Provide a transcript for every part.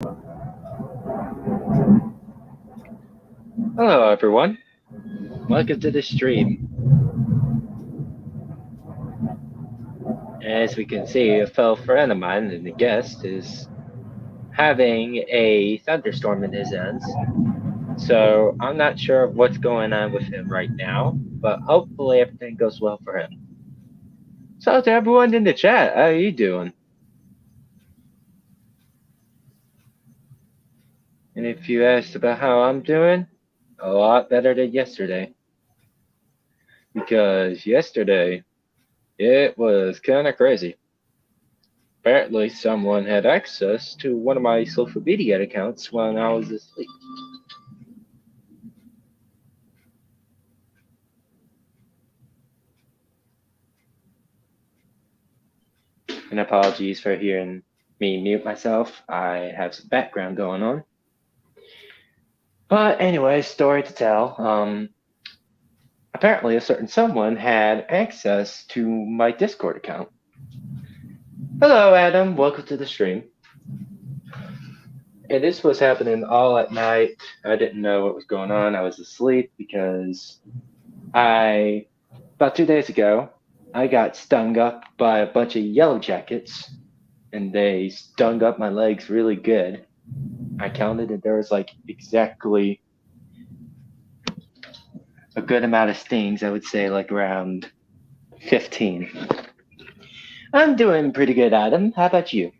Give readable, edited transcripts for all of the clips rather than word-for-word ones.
Hello, everyone. Welcome to the stream. As we can see, a fellow friend of mine and a guest is having a thunderstorm in his ends. So I'm not sure of what's going on with him right now, but hopefully everything goes well for him. So to everyone in the chat, how are you doing? And if you asked about how I'm doing, a lot better than yesterday. Because yesterday, it was kind of crazy. Apparently, someone had access to one of my social media accounts when I was asleep. And apologies for hearing me mute myself. I have some background going on. But anyway, story to tell. Apparently, a certain someone had access to my Discord account. Hello, Adam. Welcome to the stream. And this was happening all at night. I didn't know what was going on. I was asleep because about 2 days ago, I got stung up by a bunch of yellow jackets, and they stung up my legs really good. I counted, and there was like exactly a good amount of stings. I would say like around 15. I'm doing pretty good, Adam. How about you?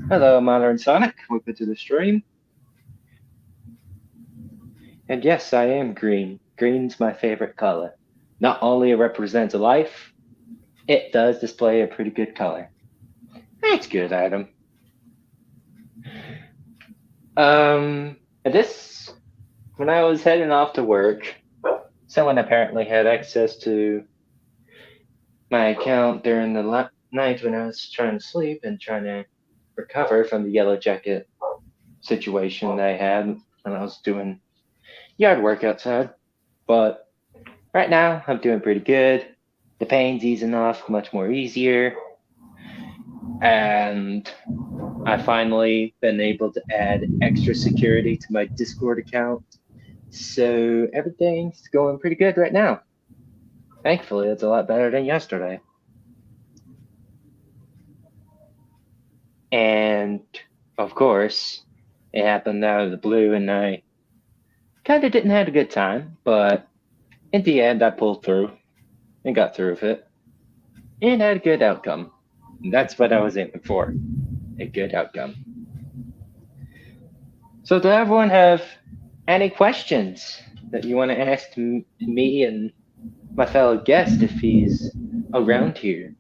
Hello, Modern Sonic. Welcome to the stream. And yes, I am green. Green's my favorite color. Not only it represents life, it does display a pretty good color. That's good, Adam. This, when I was heading off to work, someone apparently had access to my account during the night when I was trying to sleep and trying to recover from the yellow jacket situation that I had when I was doing yard work outside. But right now, I'm doing pretty good. The pain's easing off much more easier. And I finally been able to add extra security to my Discord account. So everything's going pretty good right now. Thankfully, it's a lot better than yesterday. And of course, it happened out of the blue, and I kind of didn't have a good time, but in the end, I pulled through and got through with it and had a good outcome. And that's what I was aiming for, a good outcome. So, does everyone have any questions that you want to ask me and my fellow guest if he's around here?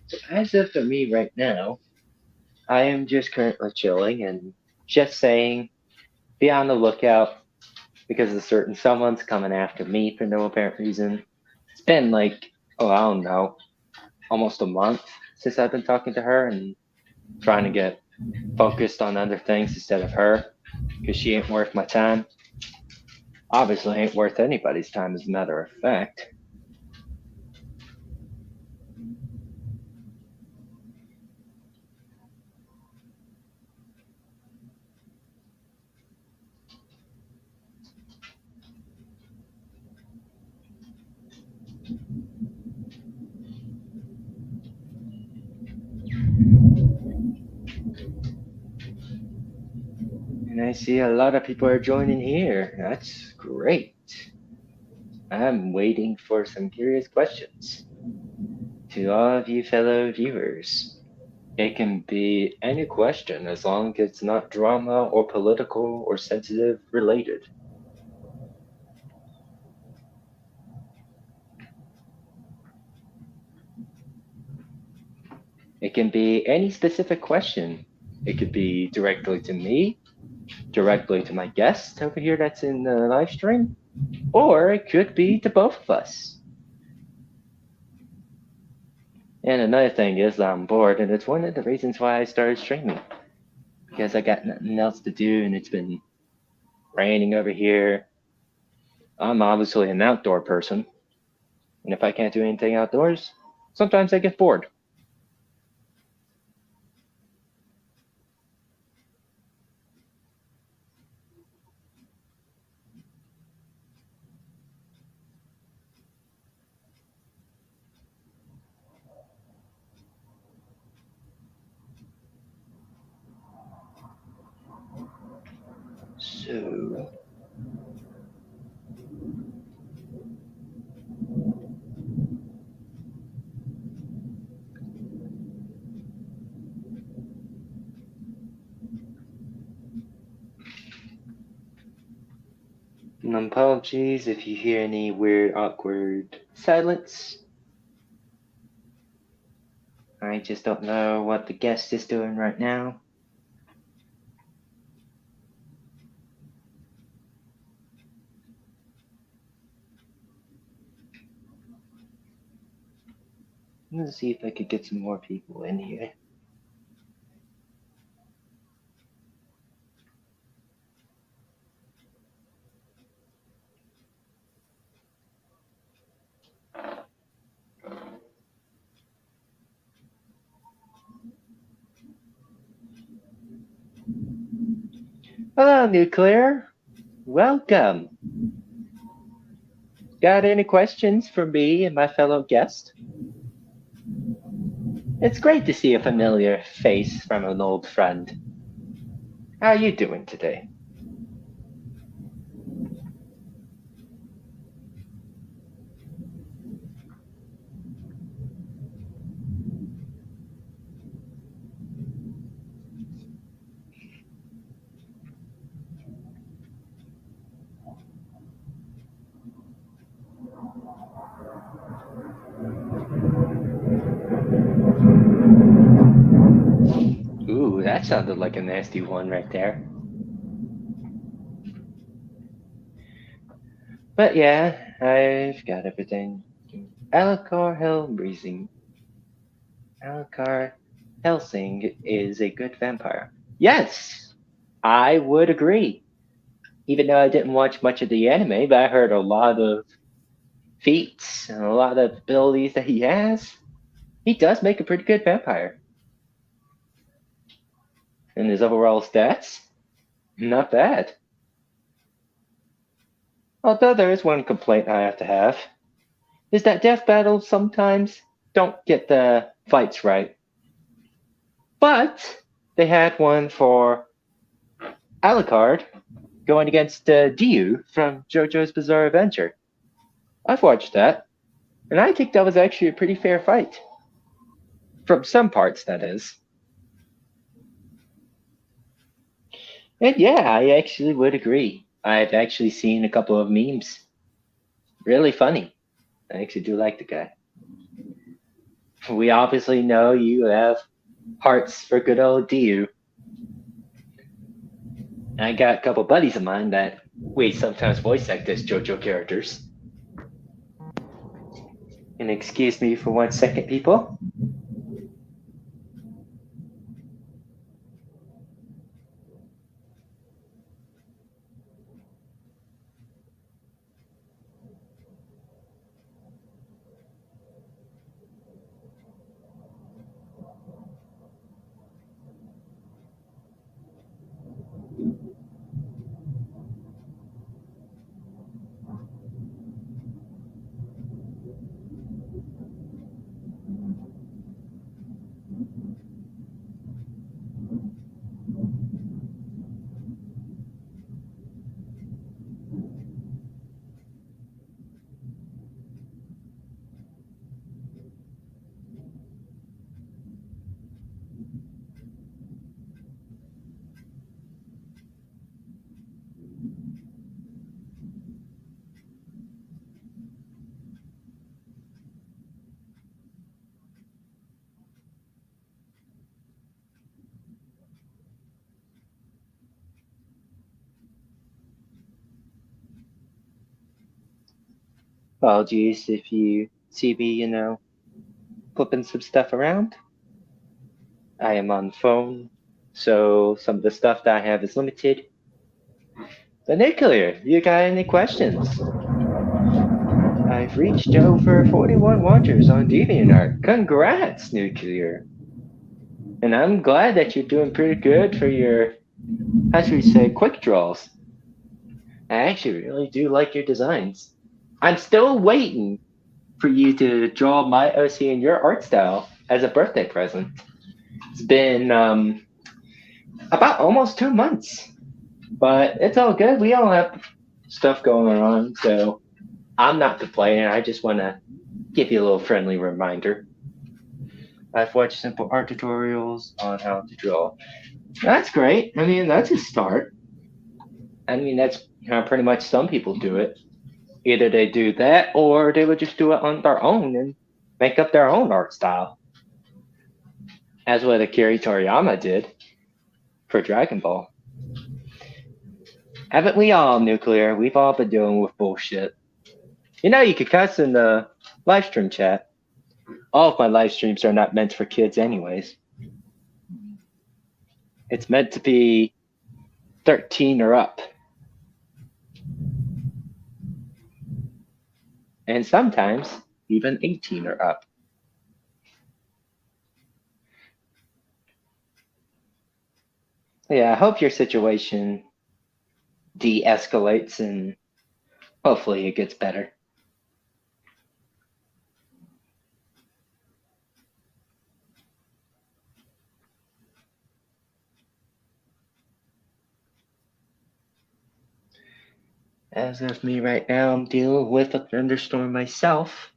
So, as of for me right now, I am just currently chilling and just saying, be on the lookout because a certain someone's coming after me for no apparent reason. It's been like, oh, I don't know, almost a month since I've been talking to her and trying to get focused on other things instead of her because she ain't worth my time. Obviously, ain't worth anybody's time, as a matter of fact. And I see a lot of people are joining here. That's great. I'm waiting for some curious questions to all of you fellow viewers. It can be any question as long as it's not drama or political or sensitive related. It can be any specific question. It could be directly to me, directly to my guest over here that's in the live stream, or it could be to both of us. And another thing is I'm bored, and it's one of the reasons why I started streaming. Because I got nothing else to do, and it's been raining over here. I'm obviously an outdoor person, and if I can't do anything outdoors, sometimes I get bored. So, apologies if you hear any weird, awkward silence. I just don't know what the guest is doing right now. Let's see if I could get some more people in here. Hello, Nuclear. Welcome. Got any questions for me and my fellow guest? It's great to see a familiar face from an old friend. How are you doing today? Ooh, that sounded like a nasty one right there. But yeah, I've got everything. Alucard Hellbreezing. Alucard Helsing is a good vampire. Yes, I would agree. Even though I didn't watch much of the anime, but I heard a lot of feats and a lot of abilities that he has. He does make a pretty good vampire. And his overall stats, not bad. Although there is one complaint I have to have, is that death battles sometimes don't get the fights right. But they had one for Alucard going against Diu from JoJo's Bizarre Adventure. I've watched that, and I think that was actually a pretty fair fight. From some parts, that is. And yeah, I actually would agree. I've actually seen a couple of memes. Really funny. I actually do like the guy. We obviously know you have hearts for good old Diu. I got a couple buddies of mine that we sometimes voice act as JoJo characters. And excuse me for 1 second, people. Apologies if you see me, flipping some stuff around. I am on the phone, so some of the stuff that I have is limited. But Nuclear, you got any questions? I've reached over 41 watchers on DeviantArt. Congrats, Nuclear. And I'm glad that you're doing pretty good for your, how should we say, quick draws. I actually really do like your designs. I'm still waiting for you to draw my OC in your art style as a birthday present. It's been about almost 2 months, but it's all good. We all have stuff going on, so I'm not complaining. I just want to give you a little friendly reminder. I've watched simple art tutorials on how to draw. That's great. I mean, that's a start. I mean, that's how pretty much some people do it. Either they do that or they would just do it on their own and make up their own art style. As what Akira Toriyama did for Dragon Ball. Haven't we all, Nuclear? We've all been dealing with bullshit. You could cuss in the live stream chat. All of my live streams are not meant for kids anyways. It's meant to be 13 or up. And sometimes even 18 or up. Yeah, I hope your situation de-escalates and hopefully it gets better. As of me right now, I'm dealing with a thunderstorm myself.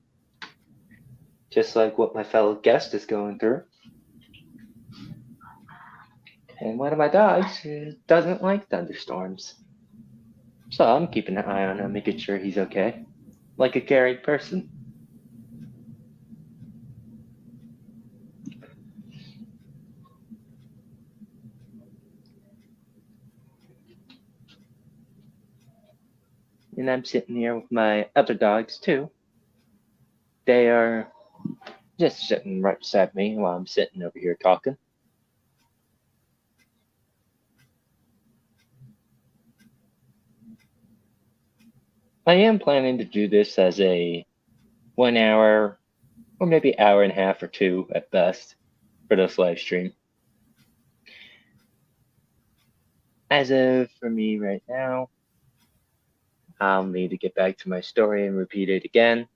Just like what my fellow guest is going through. And one of my dogs doesn't like thunderstorms. So I'm keeping an eye on him, making sure he's okay. Like a caring person. And I'm sitting here with my other dogs too. They are just sitting right beside me while I'm sitting over here talking. I am planning to do this as a 1 hour or maybe hour and a half or two at best for this live stream. As of for me right now, I'll need to get back to my story and repeat it again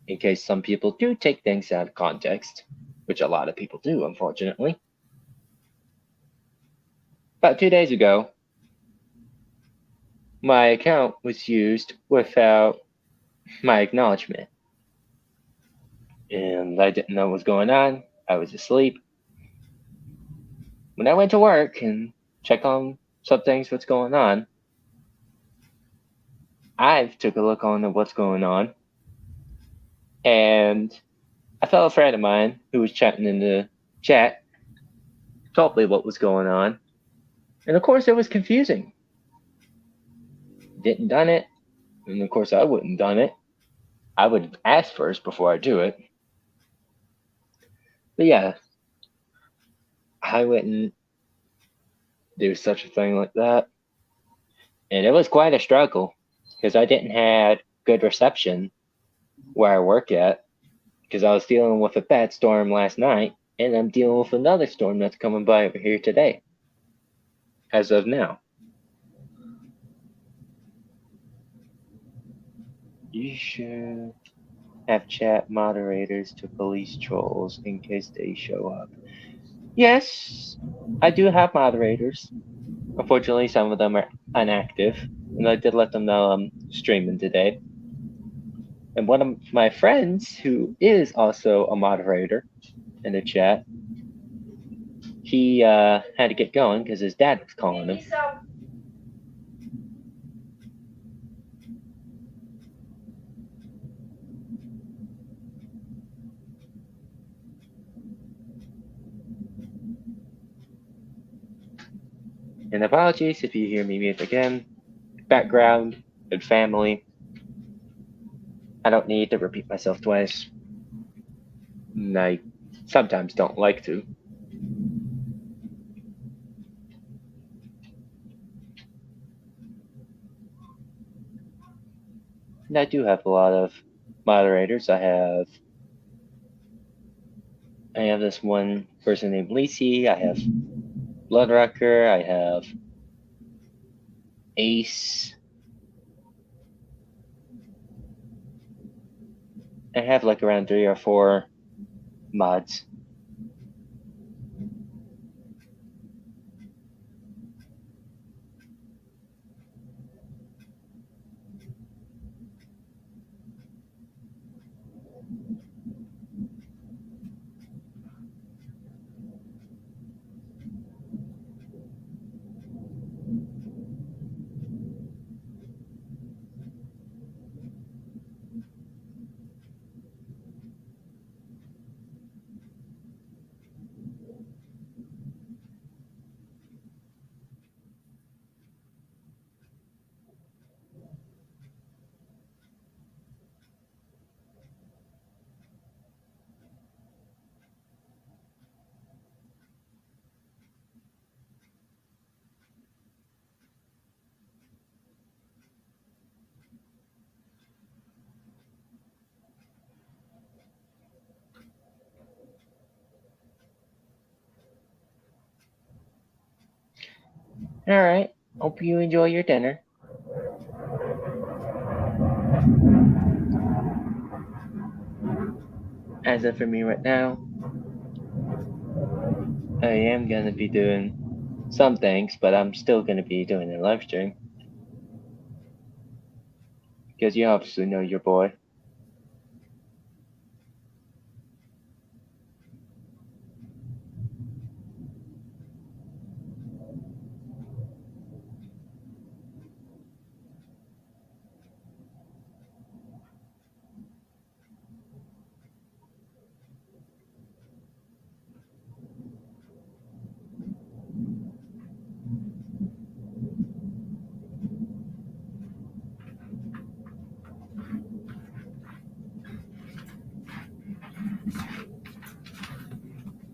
in case some people do take things out of context, which a lot of people do, unfortunately. About 2 days ago, my account was used without my acknowledgement. And I didn't know what was going on. I was asleep. When I went to work and checked on some things, what's going on, I took a look on what's going on. And a fellow friend of mine who was chatting in the chat told me what was going on. And of course, it was confusing. Didn't done it. And of course, I wouldn't done it. I would ask first before I do it. But yeah, I wouldn't do such a thing like that. And it was quite a struggle because I didn't have good reception where I work at because I was dealing with a bad storm last night and I'm dealing with another storm that's coming by over here today as of now. You should have chat moderators to police trolls in case they show up. Yes, I do have moderators. Unfortunately, some of them are inactive, and I did let them know I'm streaming today. And one of my friends, who is also a moderator in the chat, he had to get going because his dad was calling him. And apologies if you hear me mute again. Background and family. I don't need to repeat myself twice. And I sometimes don't like to. And I do have a lot of moderators. I have this one person named Lacey. I have Bloodrucker. I have Ace. I have like around 3 or 4 mods. All right. Hope you enjoy your dinner. As of for me right now, I am going to be doing some things, but I'm still going to be doing a live stream. Because you obviously know your boy.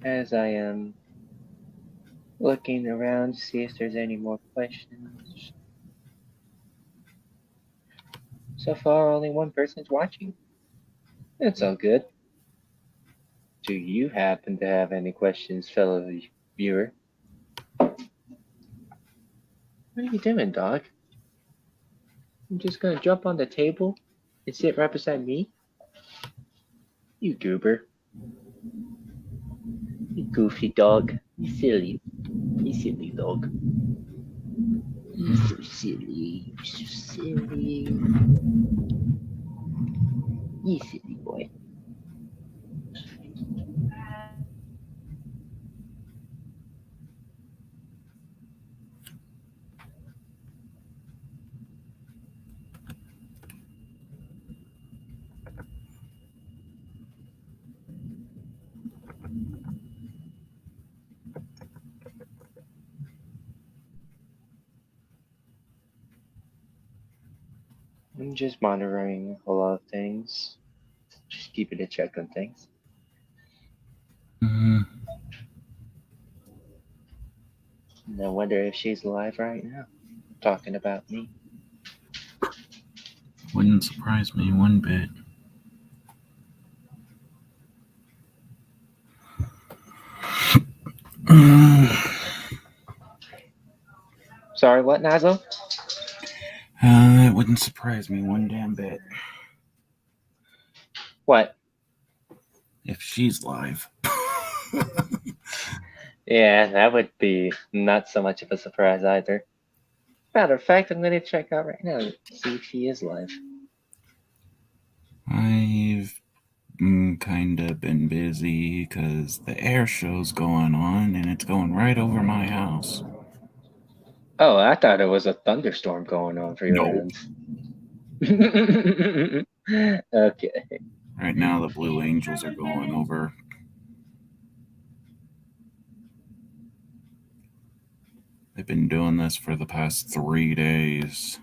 As I am looking around to see if there's any more questions. So far, only one person's watching. It's all good. Do you happen to have any questions, fellow viewer? What are you doing, dog? I'm just gonna jump on the table and sit right beside me? You goober. You goofy dog. You silly. You silly dog. You're so silly. You're so silly. You silly boy. I'm just monitoring a lot of things. Just keeping a check on things. Mm-hmm. And I wonder if she's alive right now, talking about me. Wouldn't surprise me one bit. Sorry, what, Nazo? It wouldn't surprise me one damn bit. What? If she's live. Yeah, that would be not so much of a surprise either. Matter of fact, I'm gonna check out right now to see if she is live. I've kind of been busy because the air show's going on and it's going right over my house. Oh, I thought it was a thunderstorm going on for your No. ends. Okay. Right now, the Blue Angels are going over. They've been doing this for the past 3 days.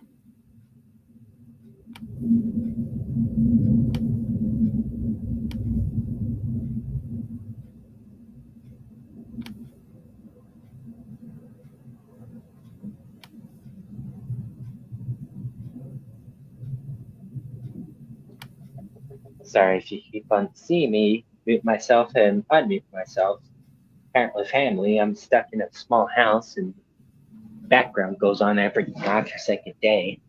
Sorry if you keep on seeing me mute myself and unmute myself. Apparently, family, I'm stuck in a small house and background goes on every godforsaken day.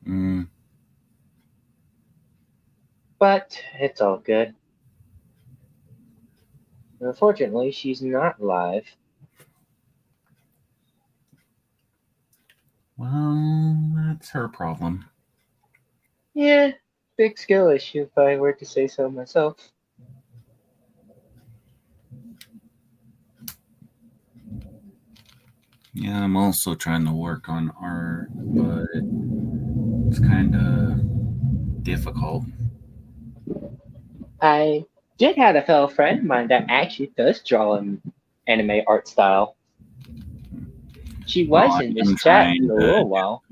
Mm, But it's all good. Unfortunately, she's not live. well, that's her problem. Yeah, big skill issue if I were to say so myself. Yeah, I'm also trying to work on art, but it's kind of difficult. I did have a fellow friend of mine that actually does draw an anime art style. She Well, was in this I'm chat trying for a to little while.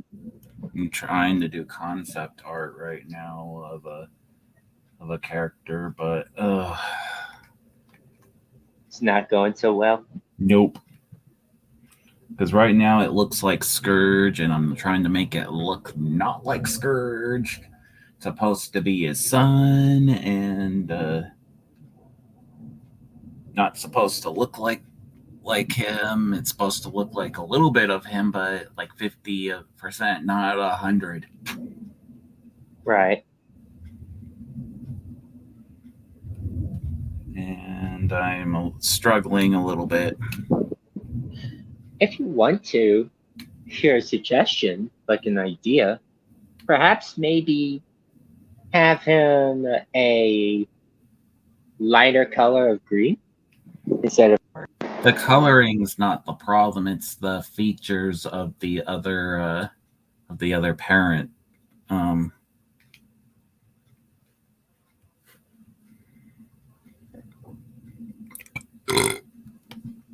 I'm trying to do concept art right now of a character, but It's not going so well. nope. Because right now it looks like Scourge, and I'm trying to make it look not like Scourge. It's supposed to be his son, and not supposed to look like him. It's supposed to look like a little bit of him, but like 50%, not 100. Right. And I'm struggling a little bit. If you want to hear a suggestion, like an idea, perhaps maybe have him a lighter color of green instead of. The coloring's not the problem; it's the features of the other parent. Um,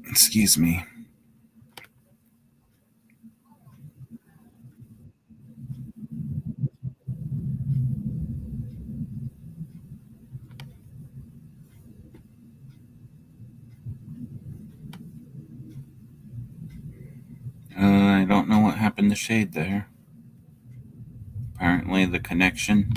Excuse me. I don't know what happened to Shade there. Apparently, the connection.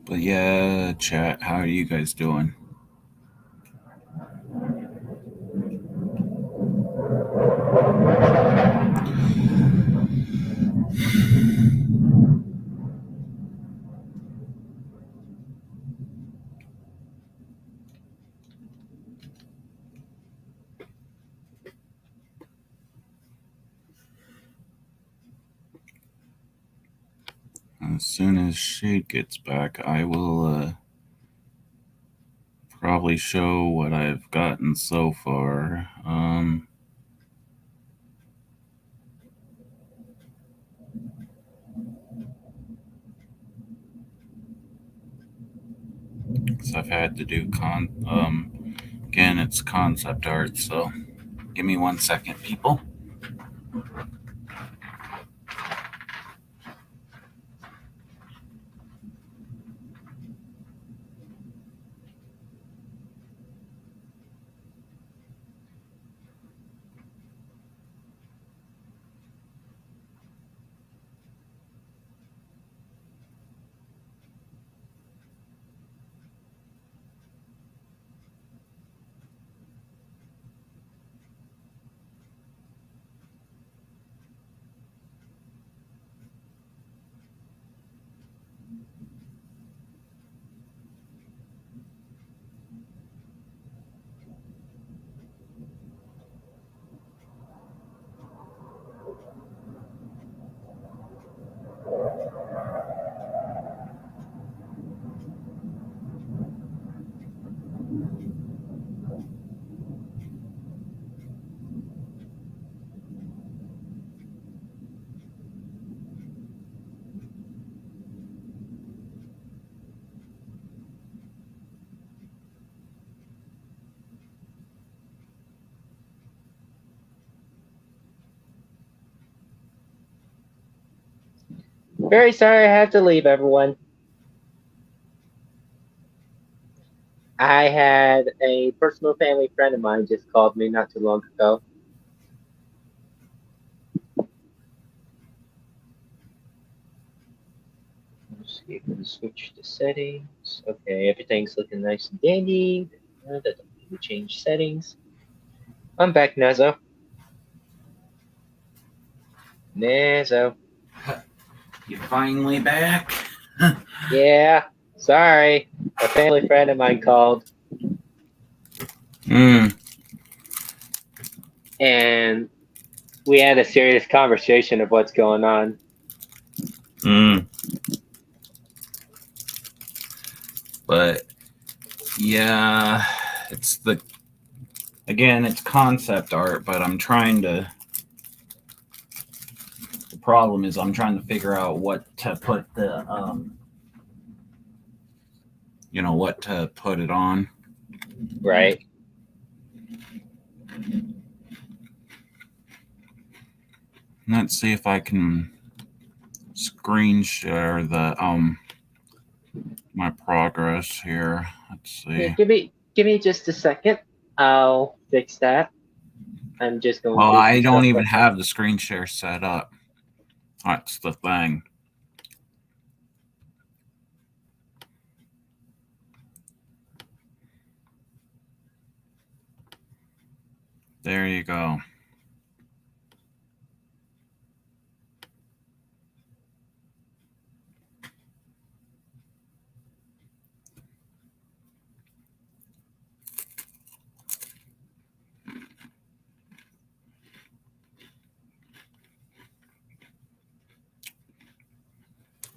But yeah, chat, how are you guys doing? As soon as Shade gets back, I will probably show what I've gotten so far. Because I've had to do again, it's concept art, so give me 1 second, people. Very sorry I have to leave, everyone. I had a personal family friend of mine just called me not too long ago. Let's see if we can switch to settings. Okay, everything's looking nice and dandy. That don't need to change settings. I'm back, Nazo. Nazo. You finally back? Yeah, sorry. A family friend of mine called, and we had a serious conversation of what's going on. But yeah, it's it's concept art, but I'm trying to. The problem is I'm trying to figure out what to put what to put it on. Right. Let's see if I can screen share the my progress here. Let's see. Yeah, give me just a second. I'll fix that. I'm just going. Oh, through I some don't stuff even right now. have the screen share set up. That's the thing. There you go.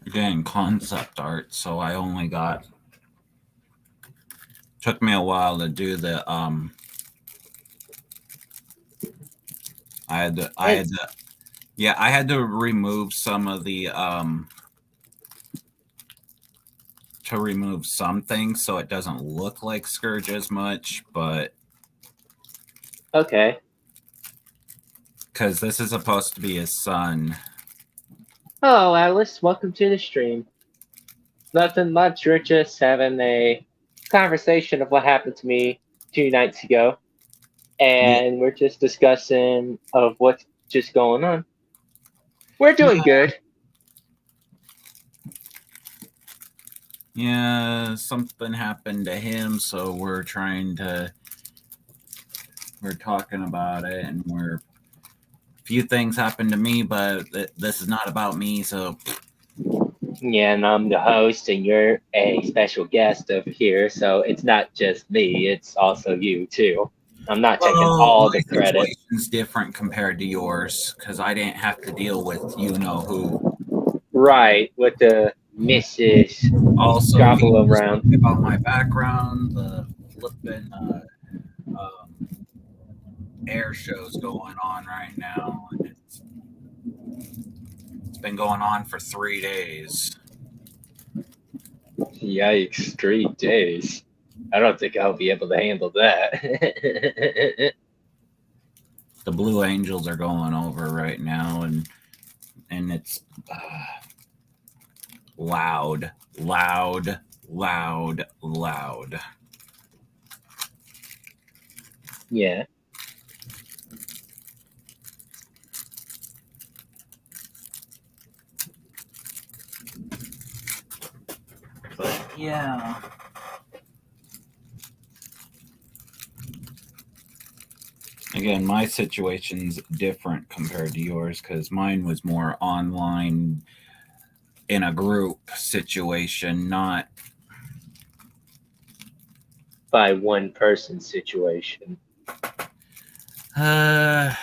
Again, concept art, so I only got. Took me a while to do the I had to remove some of the to remove some things so it doesn't look like Scourge as much, but Okay. because this is supposed to be his son. Hello, Alice. Welcome to the stream. Nothing much. We're just having a conversation of what happened to me 2 nights ago, and we're just discussing of what's just going on. We're doing good. Yeah, something happened to him, so we're talking about it, and few things happened to me, but this is not about me, so. Yeah, and I'm the host, and you're a special guest over here, so it's not just me, it's also you, too. I'm not taking all the credit. My situation's different compared to yours, because I didn't have to deal with you-know-who. Right, with the Mrs. Also, Gobble around. about my background, the flipping air shows going on right now. It's been going on for 3 days. Yikes, 3 days. I don't think I'll be able to handle that. The Blue Angels are going over right now, and it's loud. Yeah. But yeah. Again, my situation's different compared to yours because mine was more online in a group situation, not By one person situation. I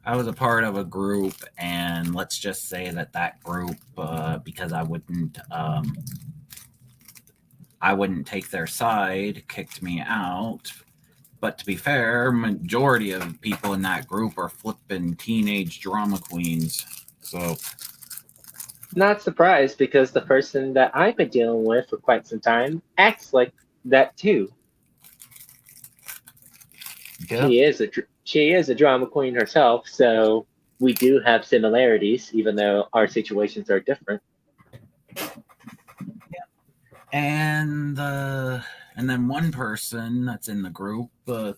was a part of a group, and let's just say that group, because I wouldn't take their side, kicked me out. But to be fair, majority of people in that group are flipping teenage drama queens. So Not surprised because the person that I've been dealing with for quite some time acts like that too. yep. She is a drama queen herself, so we do have similarities, even though our situations are different. And And then one person that's in the group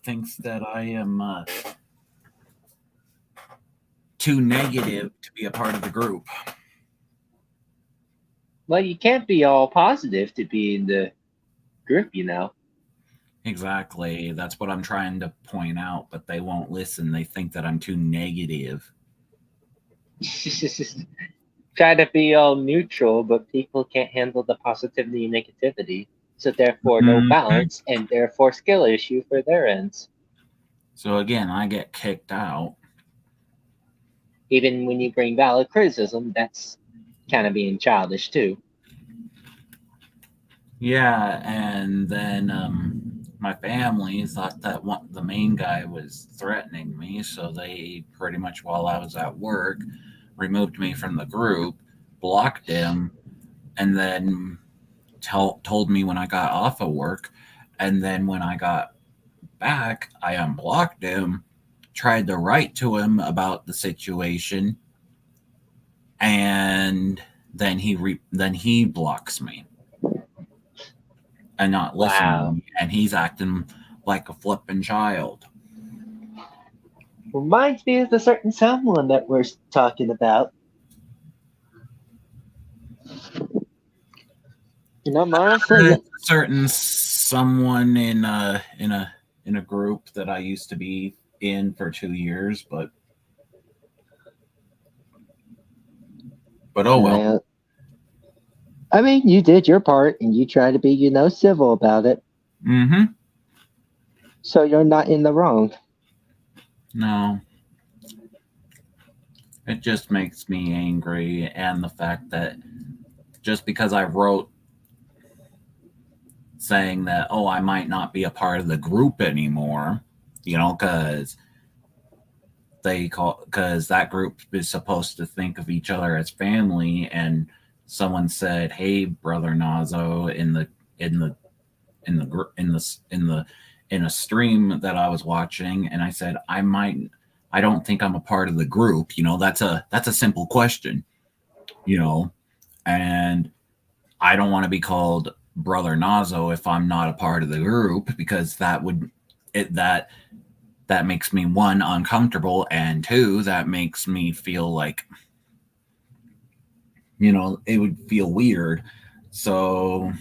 thinks that I am too negative to be a part of the group. Well, you can't be all positive to be in the group, you know. Exactly. That's what I'm trying to point out, but they won't listen. They think that I'm too negative. Try to be all neutral, but people can't handle the positivity and negativity. So therefore, no balance, and therefore skill issue for their ends. So again, I get kicked out. Even when you bring valid criticism, that's kind of being childish too. Yeah, and then my family thought that the main guy was threatening me, so they pretty much, while I was at work, removed me from the group, blocked him, and then told me when I got off of work. And then when I got back, I unblocked him, tried to write to him about the situation, and then he blocks me and not listening to Wow. me, and he's acting like a flippin' child. Reminds me of the certain someone that we're talking about. And I'm honestly, There's a certain someone in a group that I used to be in for 2 years, but oh well. I mean, you did your part, and you tried to be, civil about it. Mm-hmm. So you're not in the wrong. No. It just makes me angry, and the fact that just because I wrote saying that, oh, I might not be a part of the group anymore, because that group is supposed to think of each other as family, and someone said, "Hey, brother Nazo," in a stream that I was watching, and I said, I don't think I'm a part of the group. That's a simple question, and I don't want to be called brother Nazo if I'm not a part of the group, because that makes me, one, uncomfortable, and two, that makes me feel like, it would feel weird. So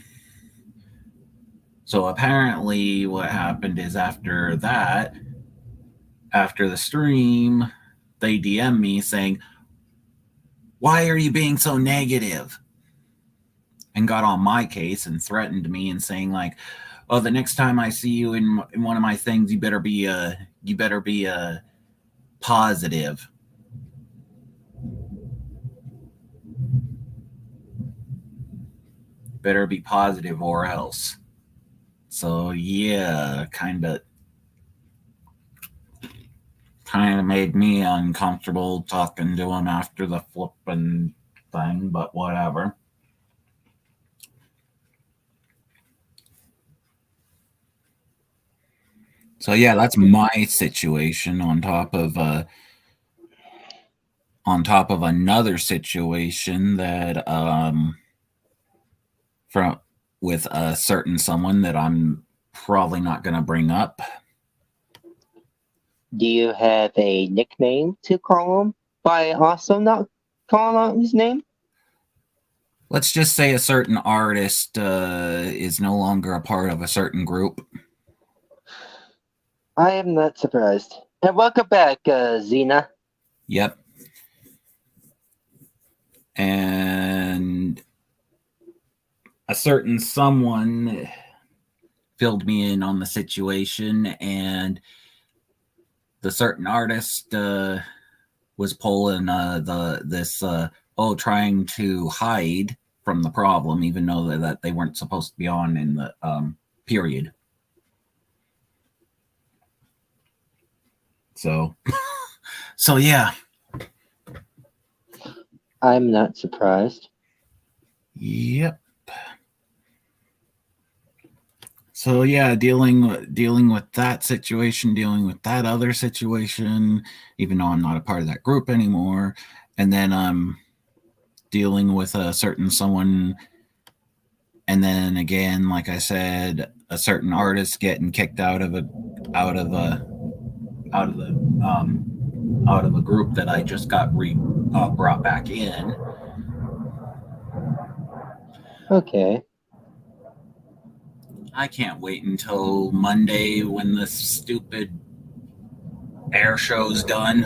apparently what happened is after the stream, they DM me saying, "Why are you being so negative?" And got on my case and threatened me and saying like, "Oh, the next time I see you in one of my things, you better be positive." Better be positive or else. So yeah, kind of made me uncomfortable talking to him after the flipping thing, but whatever. So yeah, that's my situation on top of another situation that from with a certain someone that I'm probably not going to bring up. Do you have a nickname to call him by also not calling out his name? Let's just say a certain artist is no longer a part of a certain group. I am not surprised. And welcome back, Xena. Yep. And a certain someone filled me in on the situation, and the certain artist was pulling trying to hide from the problem, even though that they weren't supposed to be on in the period. So yeah. I'm not surprised. Yep. So yeah, dealing with that situation, dealing with that other situation, even though I'm not a part of that group anymore, and then I'm dealing with a certain someone and then again, like I said, a certain artist getting kicked out of out of a out of the out of a group that I just got brought back in. Okay. I can't wait until Monday when this stupid air show's done.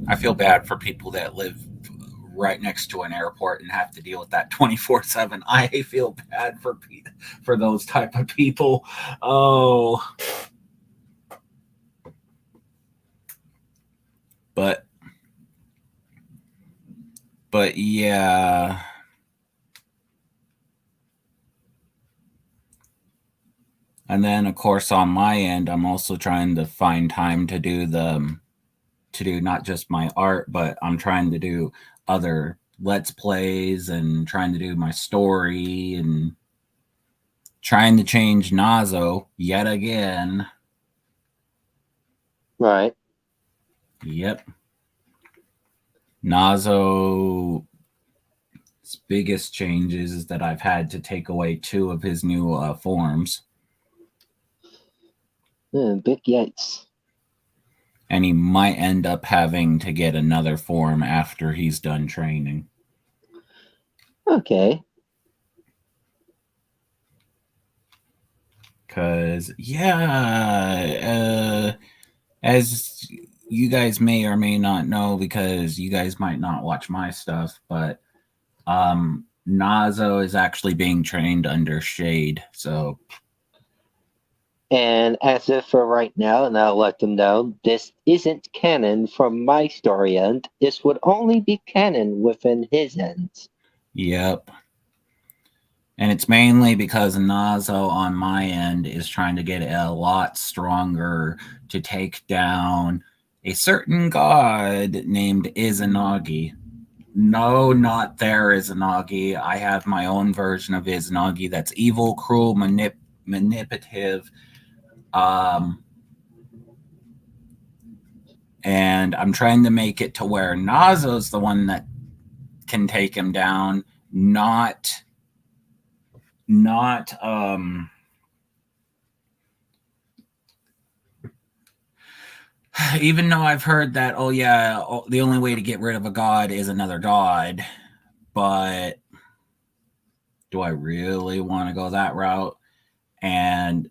I feel bad for people that live right next to an airport and have to deal with that 24/7. I feel bad for those type of people. Oh, but yeah. And then of course on my end I'm also trying to find time to do not just my art, but I'm trying to do other let's plays and trying to do my story and trying to change Nazo yet again. Right. Yep. Nazo's biggest changes is that I've had to take away 2 of his new forms. Big yikes. And he might end up having to get another form after he's done training. Okay. Because, yeah, as you guys may or may not know, because you guys might not watch my stuff, but Nazo is actually being trained under Shade. So, And as if for right now, and I'll let them know, this isn't canon from my story end. This would only be canon within his ends. yep. And it's mainly because Nazo on my end is trying to get a lot stronger to take down a certain god named Izanagi. No, not their Izanagi. I have my own version of Izanagi that's evil, cruel, manipulative. And I'm trying to make it to where Nazo's the one that can take him down, not even though I've heard that, oh yeah, the only way to get rid of a god is another god, but do I really want to go that route? And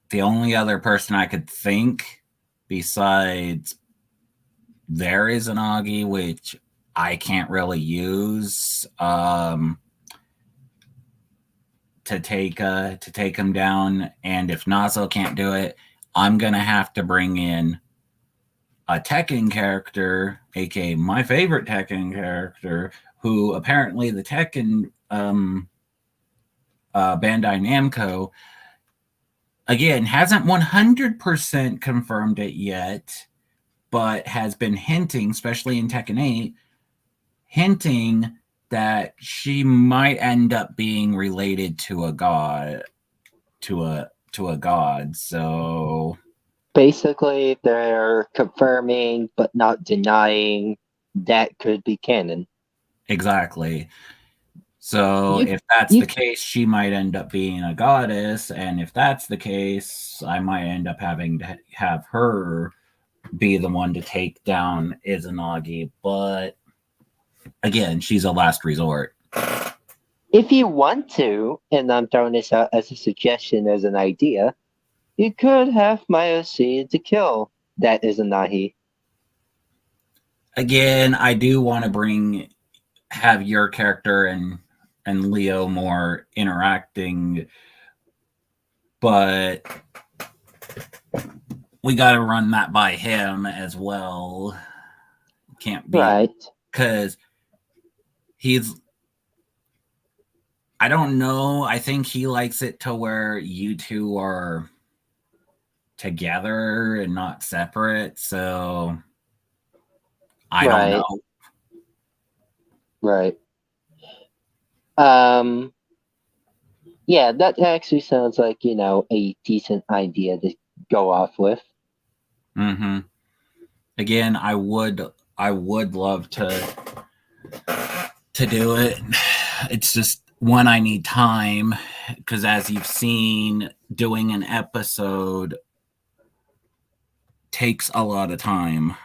the only other person I could think besides there Izanagi, which I can't really use to take him down, and if Nazo can't do it, I'm gonna have to bring in a Tekken character, aka my favorite Tekken character, who apparently the Tekken Bandai Namco again hasn't 100% confirmed it yet, but has been hinting, especially in Tekken 8, hinting that she might end up being related to a god, to a god. So Basically, they're confirming but not denying that could be canon. exactly. So if that's the case, she might end up being a goddess, and if that's the case, I might end up having to have her be the one to take down Izanagi. But again, she's a last resort. If you want to, and I'm throwing this out as a suggestion, as an idea, you could have Myoseed to kill that Izanagi. Again, I do want to have your character and Leo more interacting, but we got to run that by him as well. Can't be right, because I don't know. I think he likes it to where you two are together and not separate. So I don't know. Right. Yeah, that actually sounds like, a decent idea to go off with. Mm-hmm. Again, I would love to do it. It's just one, I need time, because as you've seen, doing an episode takes a lot of time.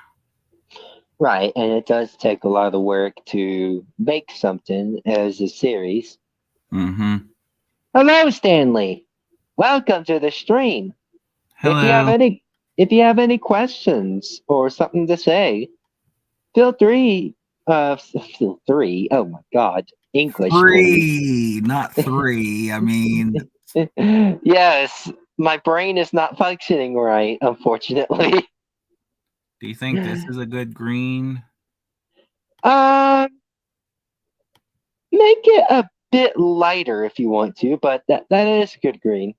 Right, and it does take a lot of work to make something as a series. Mm-hmm. Hello, Stanley. Welcome to the stream. If you have Hello. any questions or something to say, feel free. Feel free. Oh my God, English, please. 3, not 3. I mean, Yes, my brain is not functioning right, unfortunately. do you think this is a good green? Um, make it a bit lighter if you want to, but that is good green.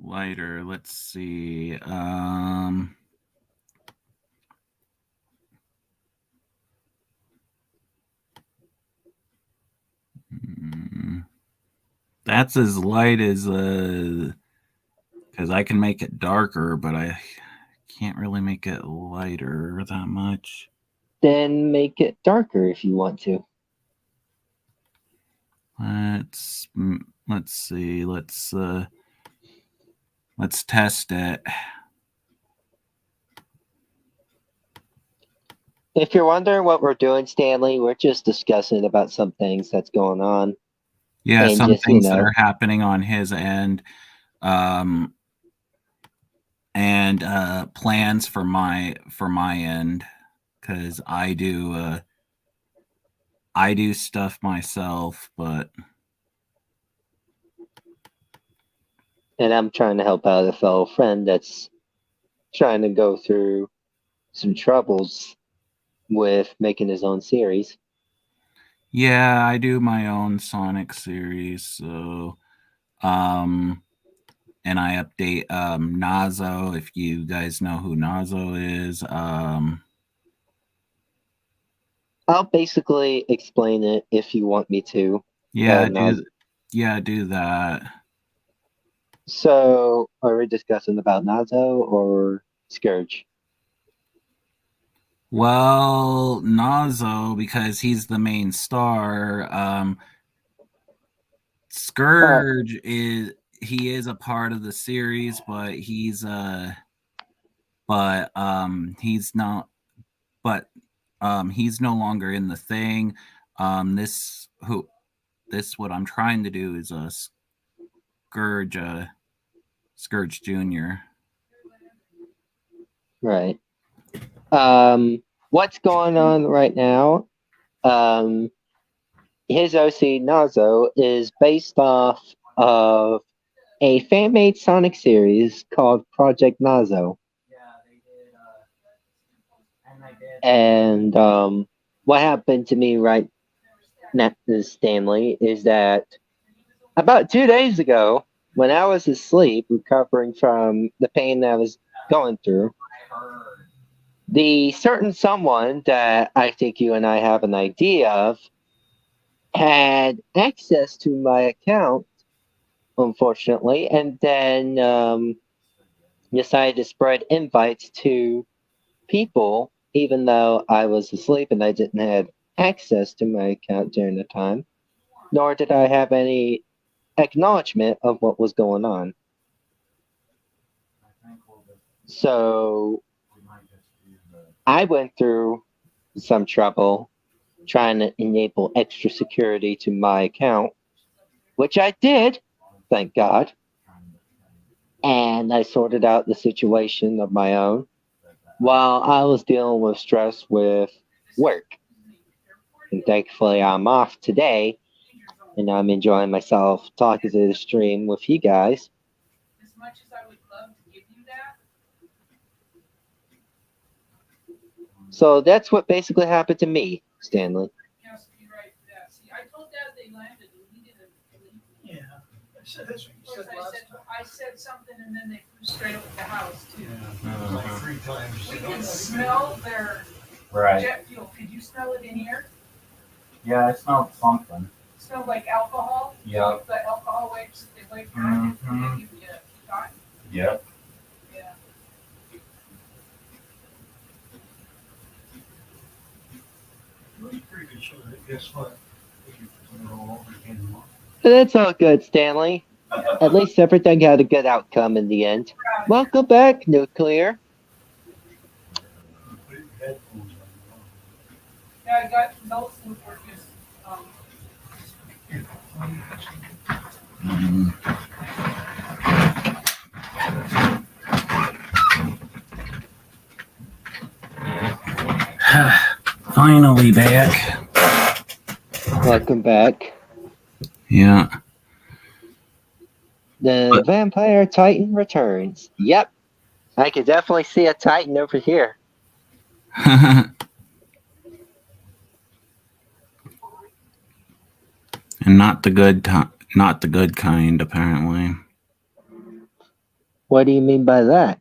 Lighter. Let's see. That's as light as because I can make it darker, but I can't really make it lighter that much. Then make it darker if you want to. Let's see. Let's test it. If you're wondering what we're doing, Stanley, we're just discussing about some things that's going on. Yeah, And some just, things that are happening on his end, and plans for my end, because I do stuff myself, but and I'm trying to help out a fellow friend that's trying to go through some troubles with making his own series. yeah, I do my own Sonic series, so and I update Nazo, if you guys know who Nazo is. I'll basically explain it if you want me to. Yeah, Naz. do that. So, are we discussing about Nazo or Scourge? Well, Nazo, because he's the main star. Scourge is a part of the series, but he's not, but he's no longer in the thing. This what I'm trying to do is Scourge Scourge Jr. Right. What's going on right now? His OC Nazo is based off of a fan-made Sonic series called Project Nazo. And what happened to me right now, Stanley, is that about 2 days ago, when I was asleep, recovering from the pain that I was going through, the certain someone that I think you and I have an idea of had access to my account, unfortunately, and then decided to spread invites to people, even though I was asleep and I didn't have access to my account during the time, nor did I have any acknowledgement of what was going on. So I went through some trouble trying to enable extra security to my account, which I did, thank God. And I sorted out the situation of my own while I was dealing with stress with work. And thankfully, I'm off today and I'm enjoying myself talking to the stream with you guys. As much as I would love to give you that. So that's what basically happened to me, Stanley. Yes, you're right. Yeah. See, I told Dad they landed and he didn't believe me. Yeah. That's what you said last time. I said something and then they flew straight over the house too. Yeah. Like 3 times. We can smell their Right. jet fuel. Could you smell it in here? Yeah, I smelled something. Smells like alcohol, Yeah. but alcohol wipes, they wipe your ass, Mhm. they give you a shot. Yep. Yeah. It was pretty good show. Guess what? We could put it all over again tomorrow. That's all good, Stanley. At least everything had a good outcome in the end. Welcome back, Nuclear. You put your headphones on. Yeah, I got Nelson for just, Mm. Finally back. Welcome back. Yeah. The Vampire Titan returns. Yep. I could definitely see a Titan over here. And not the good kind, apparently. What do you mean by that?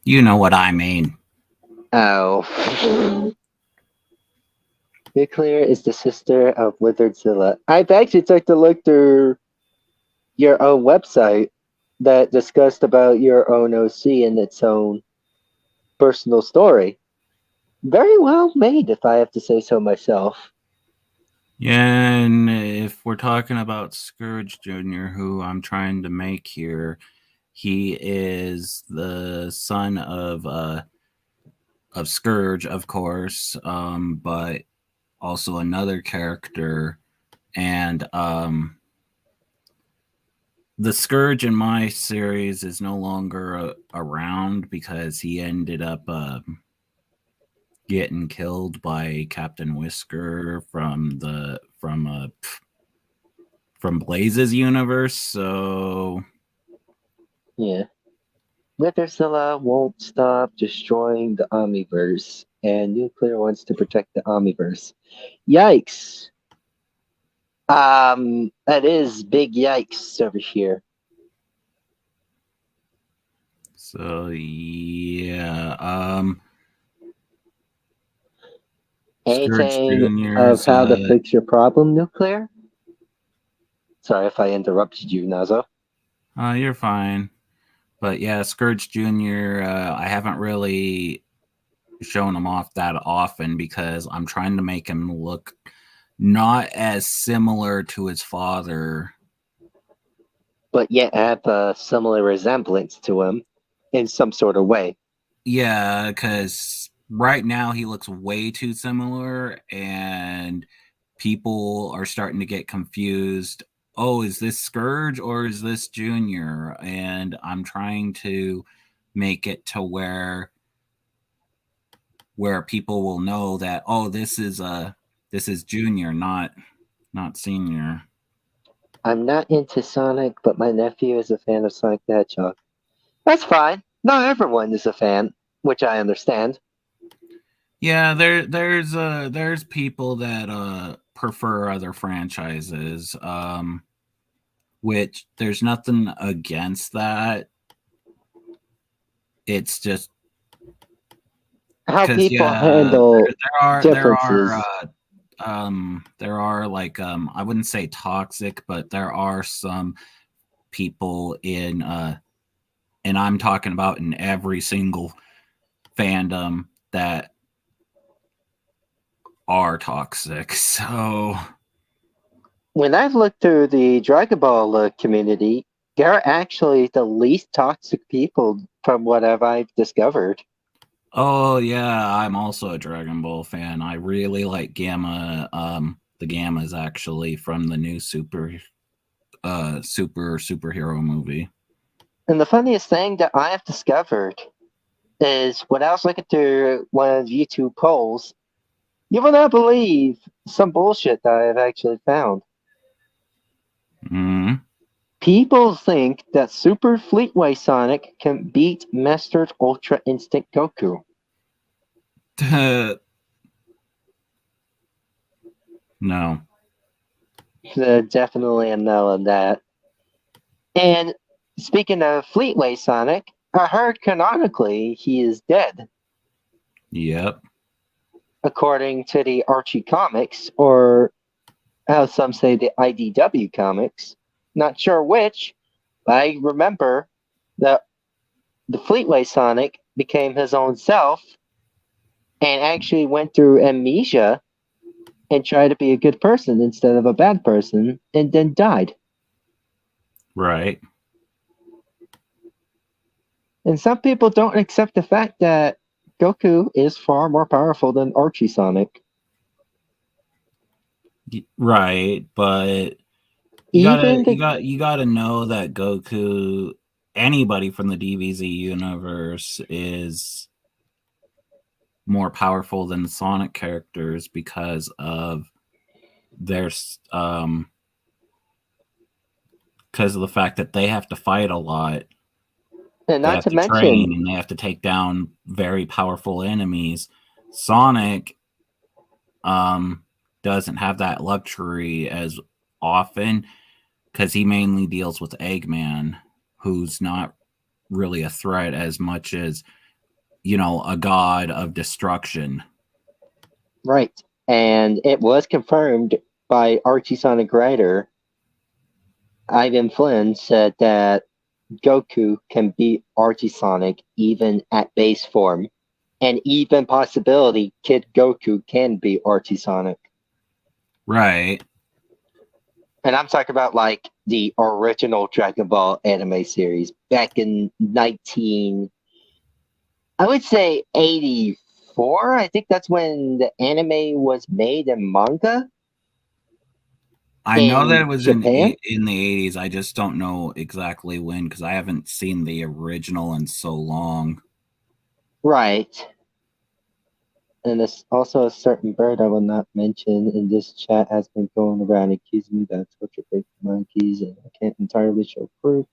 You know what I mean. Oh. Nuclear is the sister of Wizardzilla. I've actually took a look through your own website that discussed about your own OC and its own personal story. Very well made, if I have to say so myself. Yeah, and if we're talking about Scourge Jr., who I'm trying to make here, he is the son of Scourge, of course, but also another character, and the Scourge in my series is no longer around because he ended up getting killed by Captain Whisker from Blaze's universe. So Yeah. Wizardzilla won't stop destroying the Omniverse, and Nuclear wants to protect the Omniverse. Yikes! That is big yikes over here. So yeah, Scourge Anything of Junior's. how to fix your problem, Nuclear? Sorry if I interrupted you, Nazo. You're fine, but yeah, Scourge Junior. I haven't really shown him off that often because I'm trying to make him look not as similar to his father. But yet have a similar resemblance to him in some sort of way. Yeah, because right now he looks way too similar, and people are starting to get confused. Oh, is this Scourge or is this Junior? And I'm trying to make it to where people will know that, oh, this is Junior, not Senior. I'm not into Sonic, but my nephew is a fan of Sonic the Hedgehog. That's fine. Not everyone is a fan, which I understand. Yeah, there's people that prefer other franchises. Which there's nothing against that. It's just How people yeah, handle there differences. are like I wouldn't say toxic, but there are some people in and I'm talking about in every single fandom that are toxic. So When I've looked through the Dragon Ball community, they're actually the least toxic people from what I've discovered. oh yeah, I'm also a Dragon Ball fan. I really like Gamma. The Gamma is actually from the new superhero movie. And the funniest thing that I have discovered is when I was looking through one of the YouTube polls, you will not believe some bullshit that I have actually found. Mm-hmm. People think that Super Fleetway Sonic can beat Mastered Ultra Instinct Goku. No. Definitely a no on that. And speaking of Fleetway Sonic, I heard canonically he is dead. Yep. according to the Archie comics, or how some say the IDW comics. Not sure which, but I remember that the Fleetway Sonic became his own self and actually went through amnesia and tried to be a good person instead of a bad person, and then died. Right. And some people don't accept the fact that Goku is far more powerful than Archie Sonic. Right, but Even you gotta know that Goku, anybody from the DBZ universe, is more powerful than the Sonic characters because of their because of the fact that they have to fight a lot. and They not have to to mention, train and they have to take down very powerful enemies. Sonic doesn't have that luxury as often because he mainly deals with Eggman, who's not really a threat as much as, a god of destruction. right, and it was confirmed by Archie Sonic writer Ivan Flynn said that Goku can beat Archie Sonic even at base form, and even possibility Kid Goku can beat Archie Sonic. Right. And I'm talking about like the original Dragon Ball anime series back in I would say 84. I think that's when the anime was made in manga. I know that it In was Japan? in the 80s. I just don't know exactly when because I haven't seen the original in so long. Right. And there's also a certain bird I will not mention in this chat has been going around accusing me that I torture baby monkeys, and I can't entirely show proof,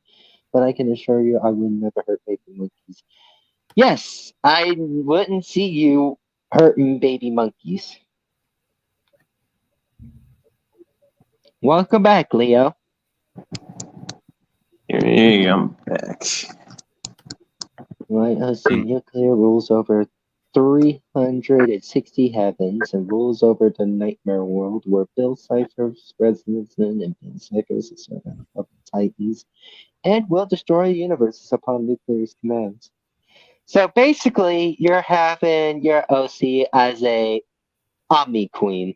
but I can assure you I will never hurt baby monkeys. Yes, I wouldn't see you hurting baby monkeys. Welcome back, Leo. Hey, I'm back. Right, nuclear rules over 360 heavens and rules over the nightmare world where Bill Cipher's residence in, and Bill Cipher's a servant of the Titans and will destroy universes upon nuclear's commands. So basically, you're having your OC as a Omni Queen,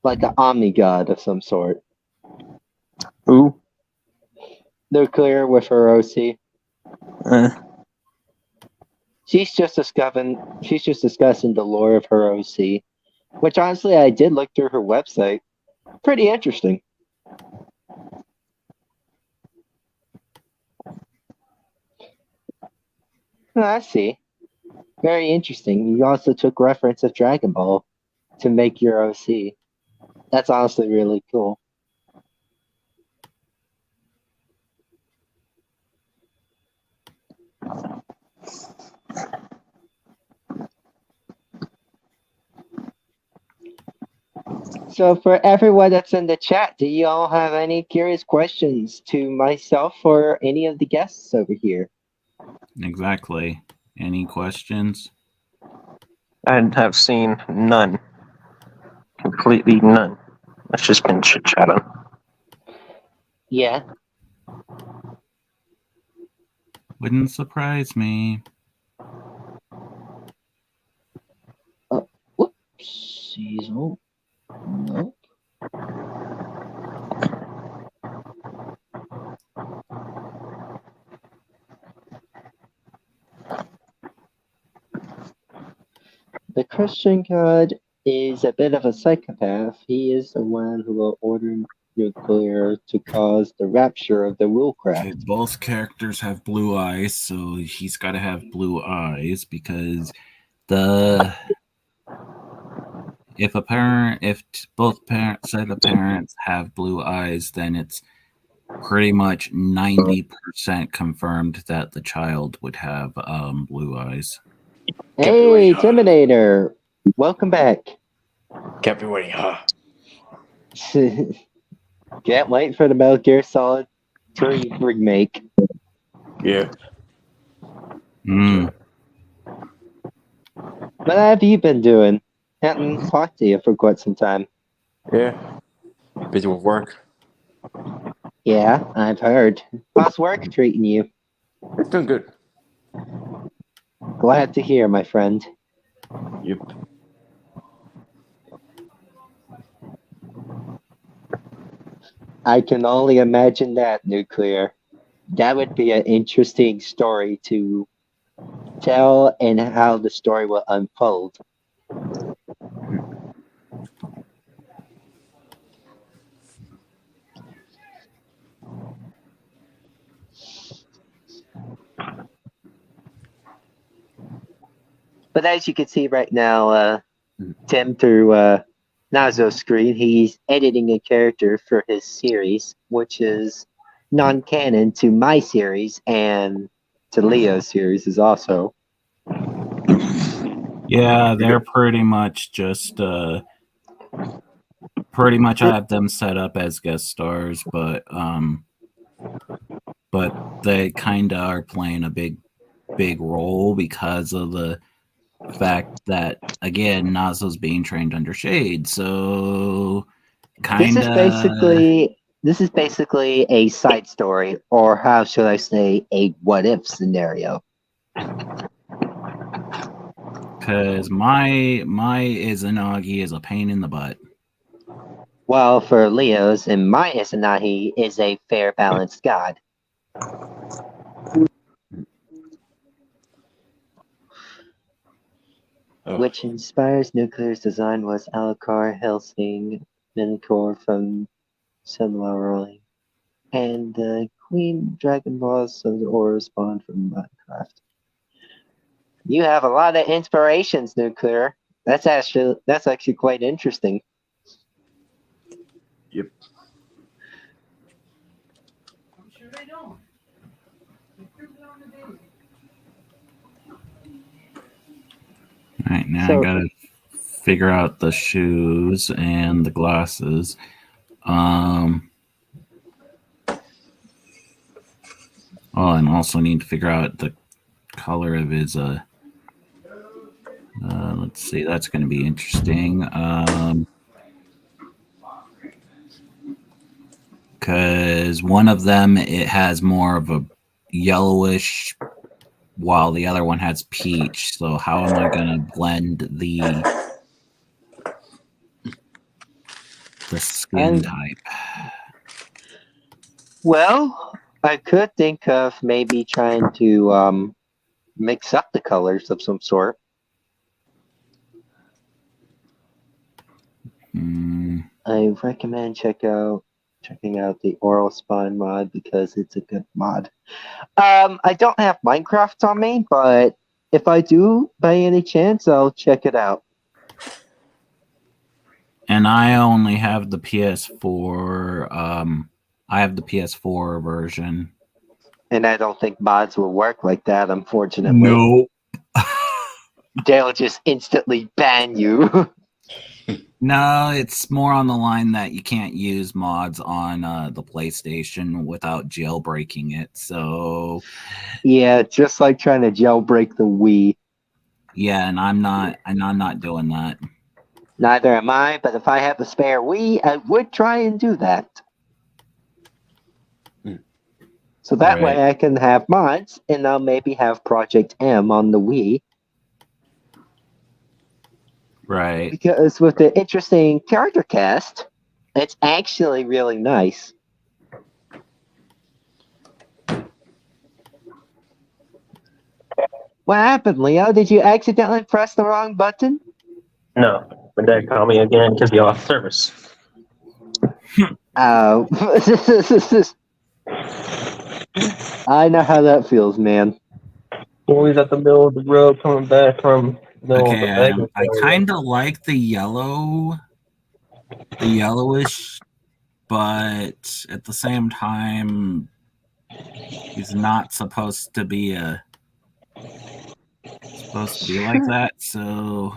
like an Omni God of some sort. Who? Nuclear with her OC. Uh, She's just discussing the lore of her OC, which honestly I did look through her website. Pretty interesting. Oh, I see. Very interesting. You also took reference of Dragon Ball to make your OC. That's honestly really cool. So for everyone that's in the chat, do you all have any curious questions to myself or any of the guests over here? Exactly. Any questions? I have seen none. Completely none. It's just been chit-chatting. Yeah. Wouldn't surprise me. Whoopsies. Oh, nope. The Christian God is a bit of a psychopath. He is the one who will order nuclear to cause the rapture of the Willcraft. Okay, both characters have blue eyes, so he's got to have blue eyes because if both parents say the parents have blue eyes, then it's pretty much 90% confirmed that the child would have blue eyes. Hey, Timinator! Welcome back. Kept me waiting, huh? Can't wait for the Metal Gear Solid 3 remake. Yeah. Mm. What have you been doing? Haven't talked to you for quite some time. Yeah. Busy with work. Yeah, I've heard. How's work treating you? It's doing good. Glad to hear, my friend. Yep. I can only imagine that, Nuclear. That would be an interesting story to tell and how the story will unfold. But as you can see right now, Tim, through Nazo's screen, he's editing a character for his series, which is non-canon to my series and to Leo's series is also. Yeah, they're pretty much just pretty much I have them set up as guest stars, but they kind of are playing a big role because of the fact that again Nazo's being trained under Shade, so kind of This is basically a side story, or how should I say, a what if scenario. because my Izanagi is a pain in the butt. While for Leo's and my Izanagi is a fair balanced god. Oh. Which inspires Nuclear's design was Alucard, Helsing, Minotaur from Senwa Rolling, and the Queen Dragon Balls of the Aura spawned from Minecraft. You have a lot of inspirations, Nuclear. That's actually quite interesting. Yep. I'm sure they don't. They prove it on the daily. All right, now So- I gotta figure out the shoes and the glasses. Oh, and also need to figure out the color of his let's see, that's going to be interesting. Because one of them, it has more of a yellowish, while the other one has peach. So how am I going to blend the skin type? Well, I could think of maybe trying to mix up the colors of some sort. I recommend checking out the Oral Spine mod because it's a good mod. I don't have Minecraft on me, but if I do by any chance, I'll check it out. And I only have the PS4. I have the PS4 version. And I don't think mods will work like that, unfortunately. No. They'll just instantly ban you. No, it's more on the line that you can't use mods on the PlayStation without jailbreaking it. So Yeah, just like trying to jailbreak the Wii. yeah, and I'm not doing that. Neither am I, but if I have a spare Wii, I would try and do that. So that way I can have mods, and I'll maybe have Project M on the Wii. Right. Because with the interesting character cast, it's actually really nice. What happened, Leo? Did you accidentally press the wrong button? No, my dad called me again because he lost service. Oh. I know how that feels, man. Always at the middle of the road coming back from Okay, I kind of like the yellowish, but at the same time, he's not supposed to be like that. So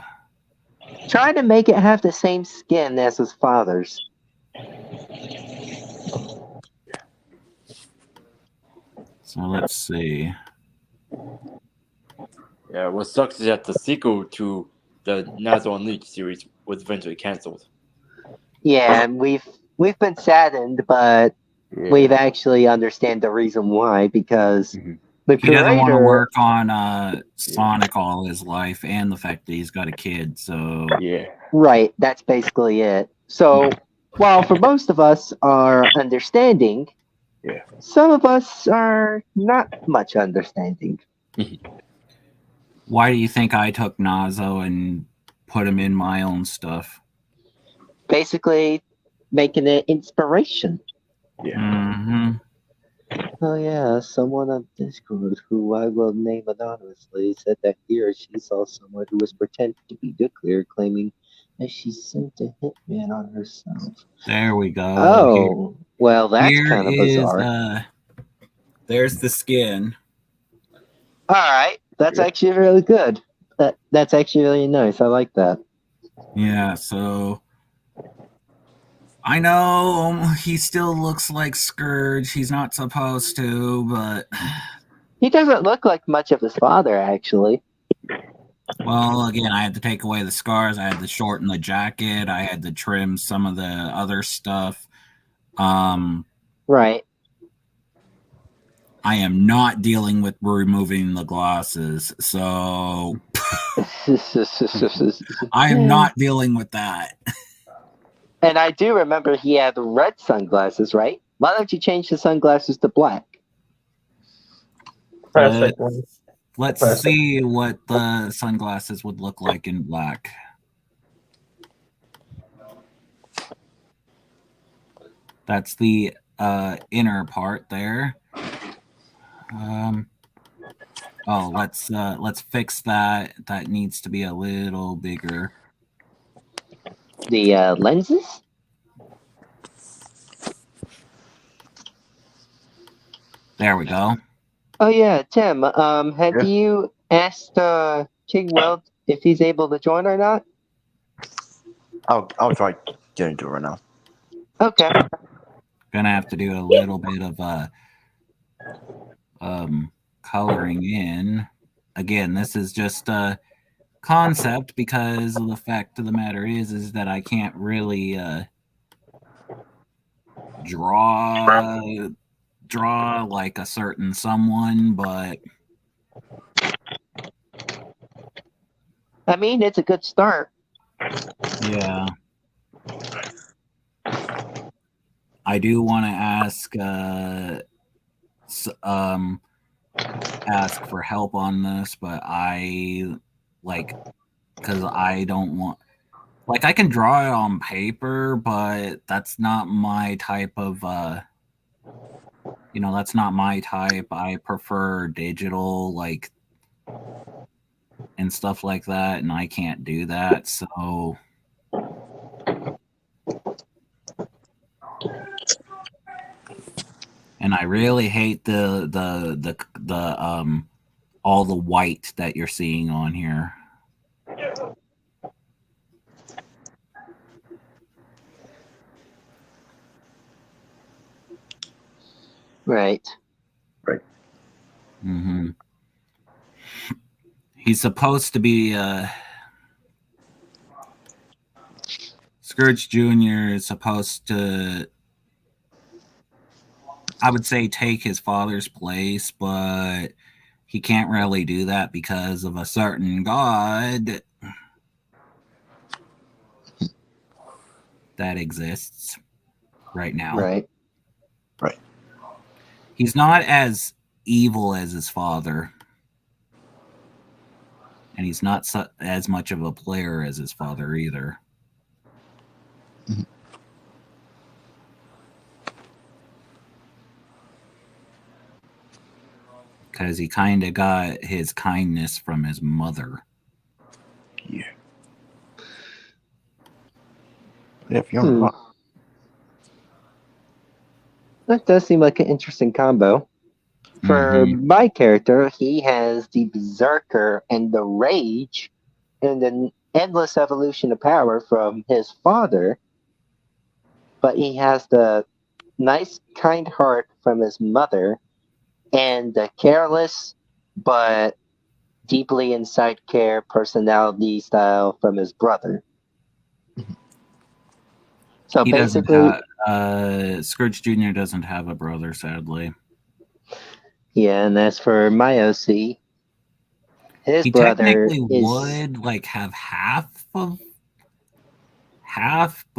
Try to make it have the same skin as his father's. So let's see. Yeah, what sucks is that the sequel to the Nazo Unleashed series was eventually canceled. Yeah, and we've been saddened, but Yeah. we've actually understand the reason why, because Mhm. the He doesn't want to creator, work on Sonic all his life, and the fact that he's got a kid. So Yeah. right, that's basically it. So while for most of us are understanding, Yeah. some of us are not much understanding. why do you think I took Nazo and put him in my own stuff? Basically making it inspiration. Hmm. Oh yeah, someone on Discord who I will name anonymously said that he or she saw someone who was pretending to be Nuclear, claiming that she sent a hitman on herself. There we go. Oh, well, that's Here kind of is bizarre. there's the skin. All right, that's actually really good. That's actually really nice. I like that. Yeah, so I know he still looks like Scourge. He's not supposed to, but He doesn't look like much of his father, actually. well, again, I had to take away the scars. I had to shorten the jacket. I had to trim some of the other stuff. Right. I am not dealing with removing the glasses, so I am not dealing with that. And I do remember he had red sunglasses, right? Why don't you change the sunglasses to black? Classic one. Let's Classic. see what the sunglasses would look like in black. That's the inner part there. Let's fix that. That needs to be a little bigger. The lenses? There we go. Oh yeah, Tim. Have Yeah. you asked King Weld if he's able to join or not? I'll try getting to it right now. Okay. Gonna have to do a little bit of coloring in. Again, this is just a concept because the fact of the matter is that I can't really draw like a certain someone, but I mean, it's a good start. yeah. I do want to ask for help on this, but because I don't want, I can draw it on paper, but that's not my type of that's not my type. I prefer digital, and stuff like that, and I can't do that. So and I really hate the all the white that you're seeing on here. Right. Mm-hmm. He's supposed to be Scourge Jr. is supposed to, I would say, take his father's place, but he can't really do that because of a certain god that exists right now. Right. He's not as evil as his father, and he's not as much of a player as his father either. Because he kind of got his kindness from his mother. Yeah. Yeah, if you're right. That does seem like an interesting combo. For my character, he has the Berserker and the Rage and an endless evolution of power from his father, but he has the nice, kind heart from his mother and the careless but deeply inside care personality style from his brother. So He doesn't basically, Scrooge Jr. doesn't have a brother, sadly. yeah, and as for my OC, his He brother technically is, would like have half, but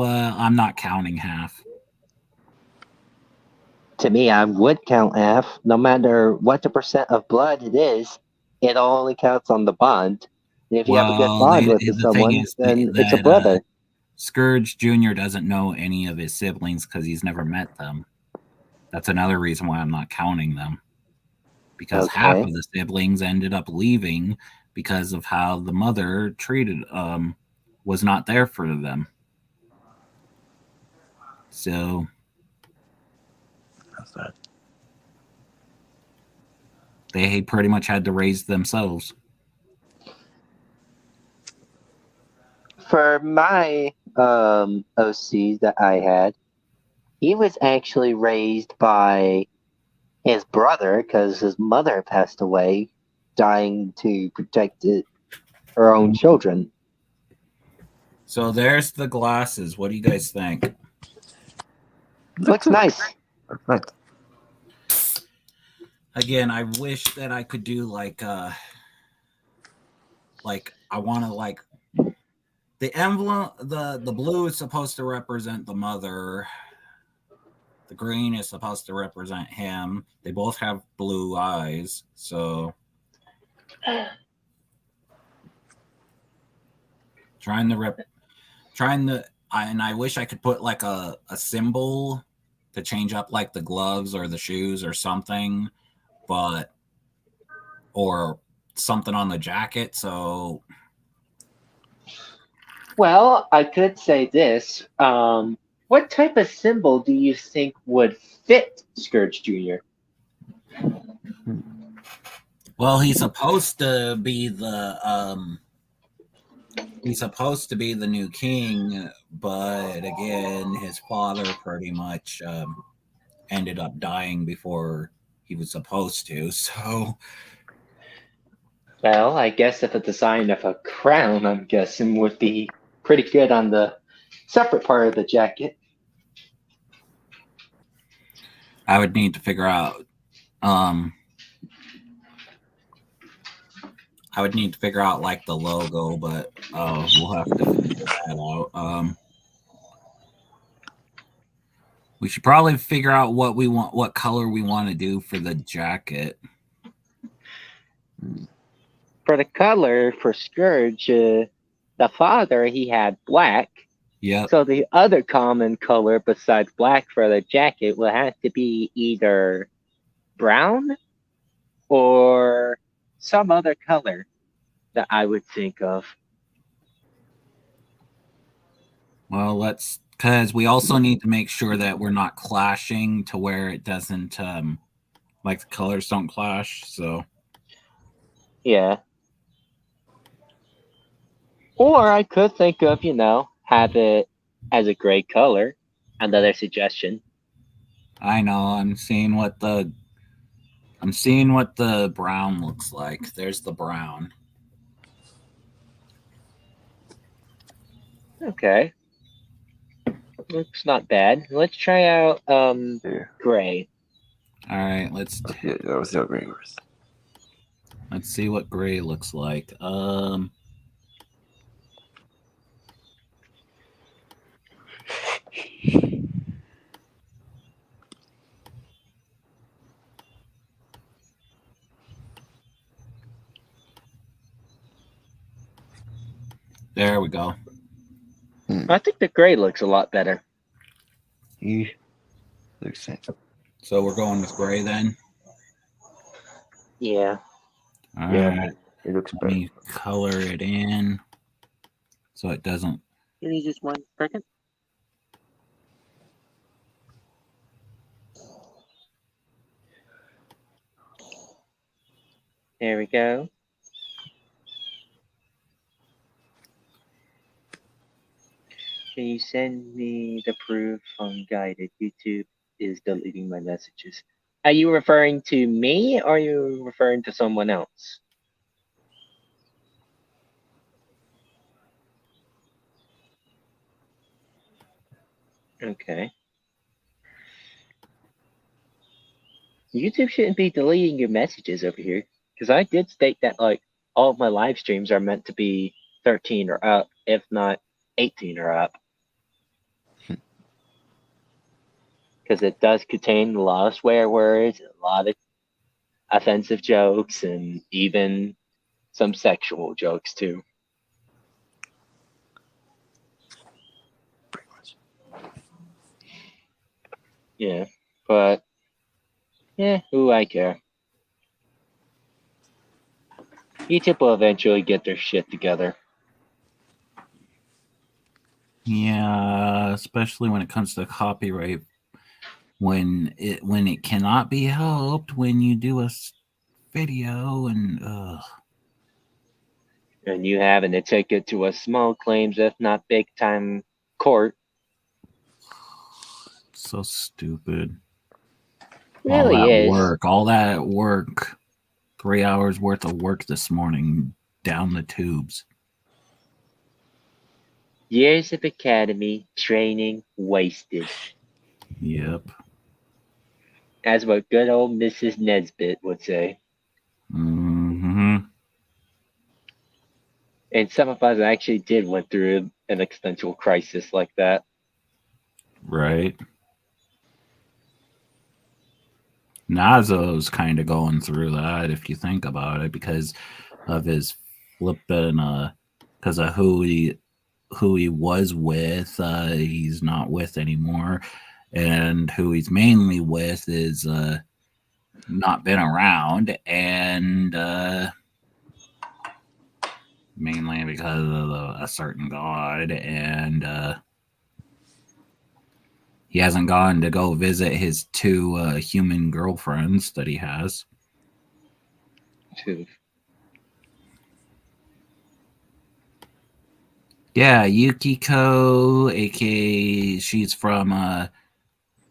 I'm not counting half. to me, I would count half, no matter what the percent of blood it is. It only counts on the bond. And if you have a good Well, bond with the thing someone, is then it's a that brother. Scourge Jr. doesn't know any of his siblings because he's never met them. That's another reason why I'm not counting them. Because half Okay. of the siblings ended up leaving because of how the mother treated was not there for them. So That's that. they pretty much had to raise themselves. For my OC that I had, he was actually raised by his brother because his mother passed away, dying to protect her own children. So there's the glasses. What do you guys think? Looks nice. Perfect. Again, I wish that I could do like I want to like the emblem. The blue is supposed to represent the mother. The green is supposed to represent him. They both have blue eyes, so and I wish I could put like a symbol to change up like the gloves or the shoes or something, or something on the jacket. So Well, I could say this. What type of symbol do you think would fit Scourge Jr.? well, he's supposed to be the new king, but again, his father pretty much ended up dying before he was supposed to. So Well, I guess if a design of a crown, I'm guessing, would be pretty good on the separate part of the jacket. I would need to figure out. I would need to figure out like the logo, but we'll have to figure that out. We should probably figure out what color we want to do for the jacket. For the color for Scourge, the father, he had black. Yep. So the other common color besides black for the jacket will have to be either brown or some other color that I would think of. Well, because we also need to make sure that we're not clashing to where it doesn't, like the colors don't clash. So Yeah. Or I could think of, have it as a gray color. Another suggestion. I know I'm seeing what the brown looks like. There's the brown. Okay. Looks not bad. Let's try out Yeah. gray. All right, let's Yeah, that was the green verse. see what gray looks like. There we go. I think the gray looks a lot better. Yeah. Looks sense. So we're going with gray then. Yeah. All Yeah, right. it looks Let better. me color it in so it doesn't. Give me just 1 second. There we go. Can you send me the proof on guided? YouTube is deleting my messages. Are you referring to me or are you referring to someone else? Okay. YouTube shouldn't be deleting your messages over here, because I did state that like all of my live streams are meant to be 13 or up, if not 18 or up, because it does contain a lot of swear words, a lot of offensive jokes, and even some sexual jokes too. Pretty much. Yeah, but yeah, who I care. YouTube will eventually get their shit together. Yeah, especially when it comes to copyright, when it cannot be helped when you do a video and And you having to take it to a small claims, if not big time court. so stupid. Really is. All that work, 3 hours worth of work this morning down the tubes. Years of academy training wasted. Yep. As what good old Mrs. Nesbit would say. Hmm. And some of us actually did went through an existential crisis like that. Right. Nazo's kind of going through that if you think about it, because of his flipping because of who he was with, he's not with anymore, and who he's mainly with is not been around, and mainly because of a certain god, and he hasn't gone to go visit his two human girlfriends that he has. Too. Yeah, Yukiko, aka she's from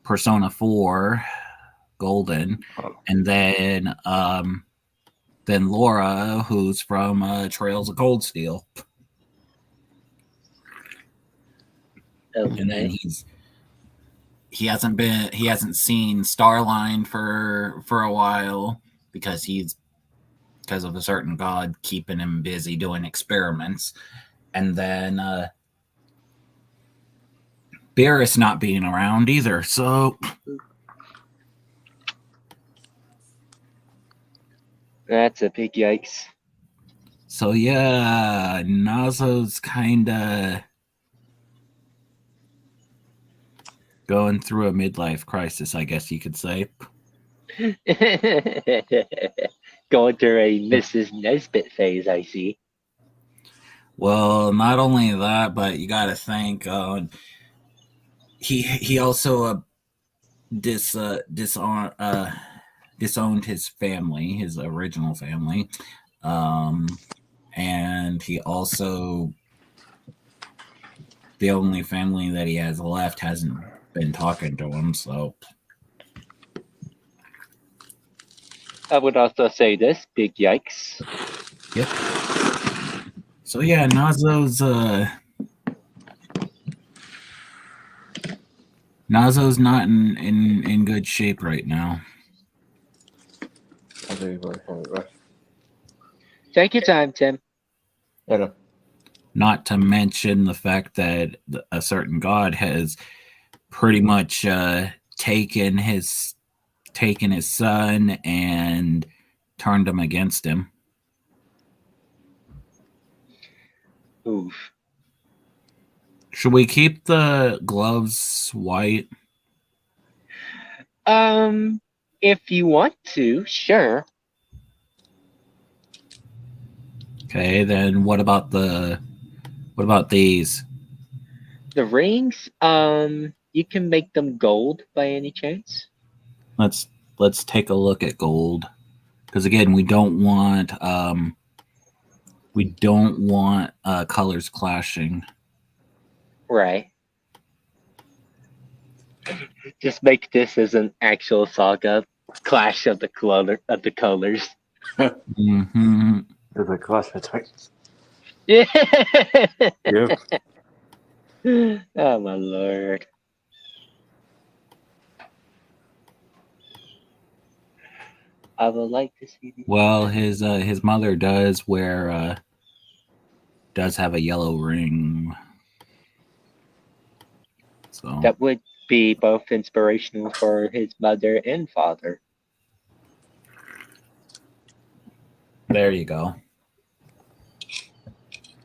Persona 4 Golden, Oh. and then Laura, who's from Trails of Cold Steel. Okay. And then he hasn't seen Starline for a while because of a certain god keeping him busy doing experiments. And then Beerus not being around either. So That's a big yikes. So yeah, Nazo's kind of going through a midlife crisis, I guess you could say. Going through a Mrs. Nesbit phase, I see. Well, not only that, but you got to think he also disowned his family, his original family, and he also, the only family that he has left hasn't been talking to him. So I would also say this, big yikes. yep. So yeah, Nazo's not in good shape right now. I think we're kind of rough. Take your time, Tim. I know. Not to mention the fact that a certain god has pretty much taken his son and turned him against him. Oof. Should we keep the gloves white? If you want to, sure. Okay, then what about these? The rings, you can make them gold by any chance? Let's take a look at gold, because again, we don't want colors clashing. Right. Just make this as an actual saga clash of the colors. Mm-hmm. There's a clash between. Yeah. Yep. Oh my lord. I would like to see these. Well, his mother does does have a yellow ring. So That would be both inspirational for his mother and father. there you go.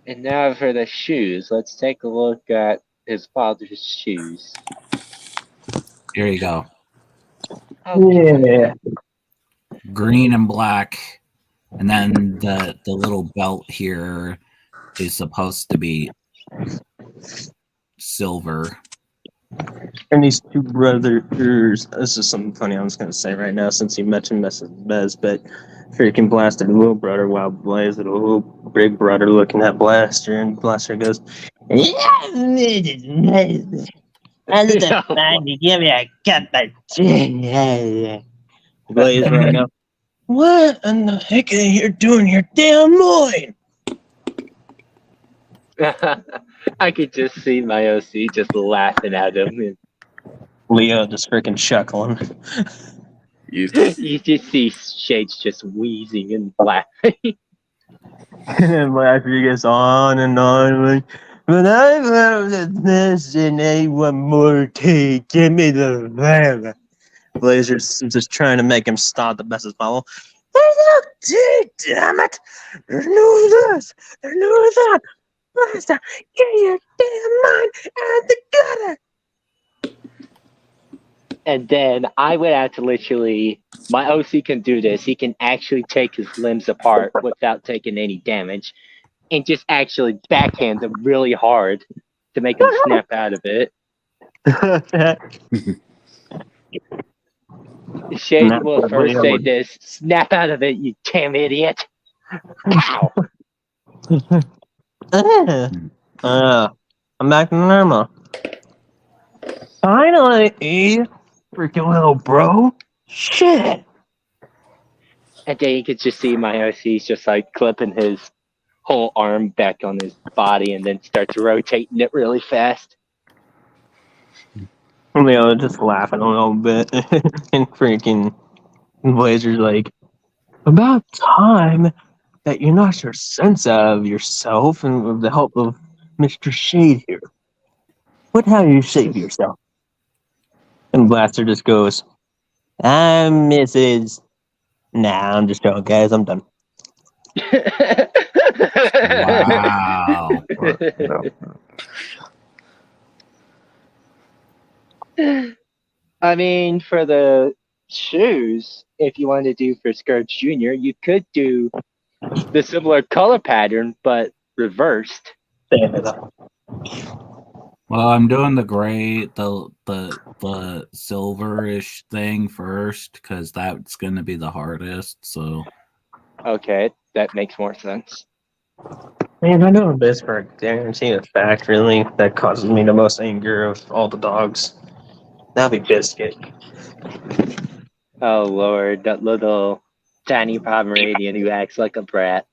And now for the shoes. Let's take a look at his father's shoes. Here you go. Okay. Yeah. Green and black, and then the little belt here is supposed to be silver. And these two brothers, this is something funny I was going to say right now since you mentioned Mrs. Bez, but freaking Blaster, the little brother, while Blaze, the little big brother looking at Blaster, and Blaster goes, "Yeah, I just find you give me a cup of tea." Blaze right now. What in the heck are you doing your damn mind? I could just see my OC just laughing at him. Leo just freaking chuckling. You just see Shades just wheezing and laughing. And then Blaster gets on and on like, but I love this and I want more tea. Give me the van. Blazer's just trying to make him stop the best as possible. There's no tea, damn it! There's no this, there's no that. Blaster, get your damn mind out the gutter! And then I would have to literally, my OC can do this. He can actually take his limbs apart without taking any damage and just actually backhand them really hard to make him snap out of it. Shade Not will first really. say this, snap out of it, you damn idiot. Pow! I'm back to normal. Finally, freaking little bro. Shit. And then you could just see my OC's just like clipping his whole arm back on his body and then starts rotating it really fast. Leo just laughing a little bit, and freaking Blazer's like, about time that you knocked your sense out of yourself, and with the help of Mr. Shade here. What how you save yourself? And Blaster just goes, I'm Mrs. Nah, I'm just joking, guys. I'm done. Wow. I mean, for the shoes, if you wanted to do for Scourge Jr., you could do the similar color pattern, but reversed. Well, I'm doing the gray, the silverish thing first because that's going to be the hardest. So Okay, that makes more sense. Man, I know this for a guaranteed fact, really, that causes me the most anger of all the dogs. That'd be Biscuit. Oh Lord, that little tiny Pomeranian who acts like a brat.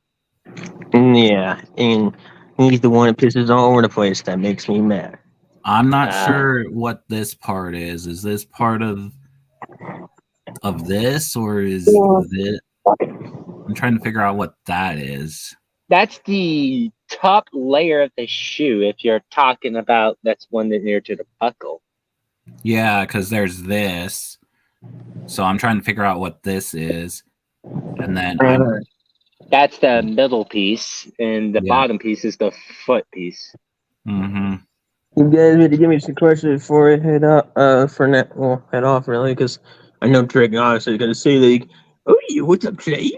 Yeah, and he's the one that pisses all over the place that makes me mad. I'm not Ah. sure what this part is. Is this part of this, or is it? I'm trying to figure out what that is. That's the top layer of the shoe. If you're talking about that's one that near to the buckle. Yeah, because there's this. So I'm trying to figure out what this is, and then That's the middle piece, and the Yeah. bottom piece is the foot piece. mm-hmm. You guys ready to give me some questions before I head up? Head off really, because I know Drake honestly is gonna say like, "Oh, you what's up, Jay?"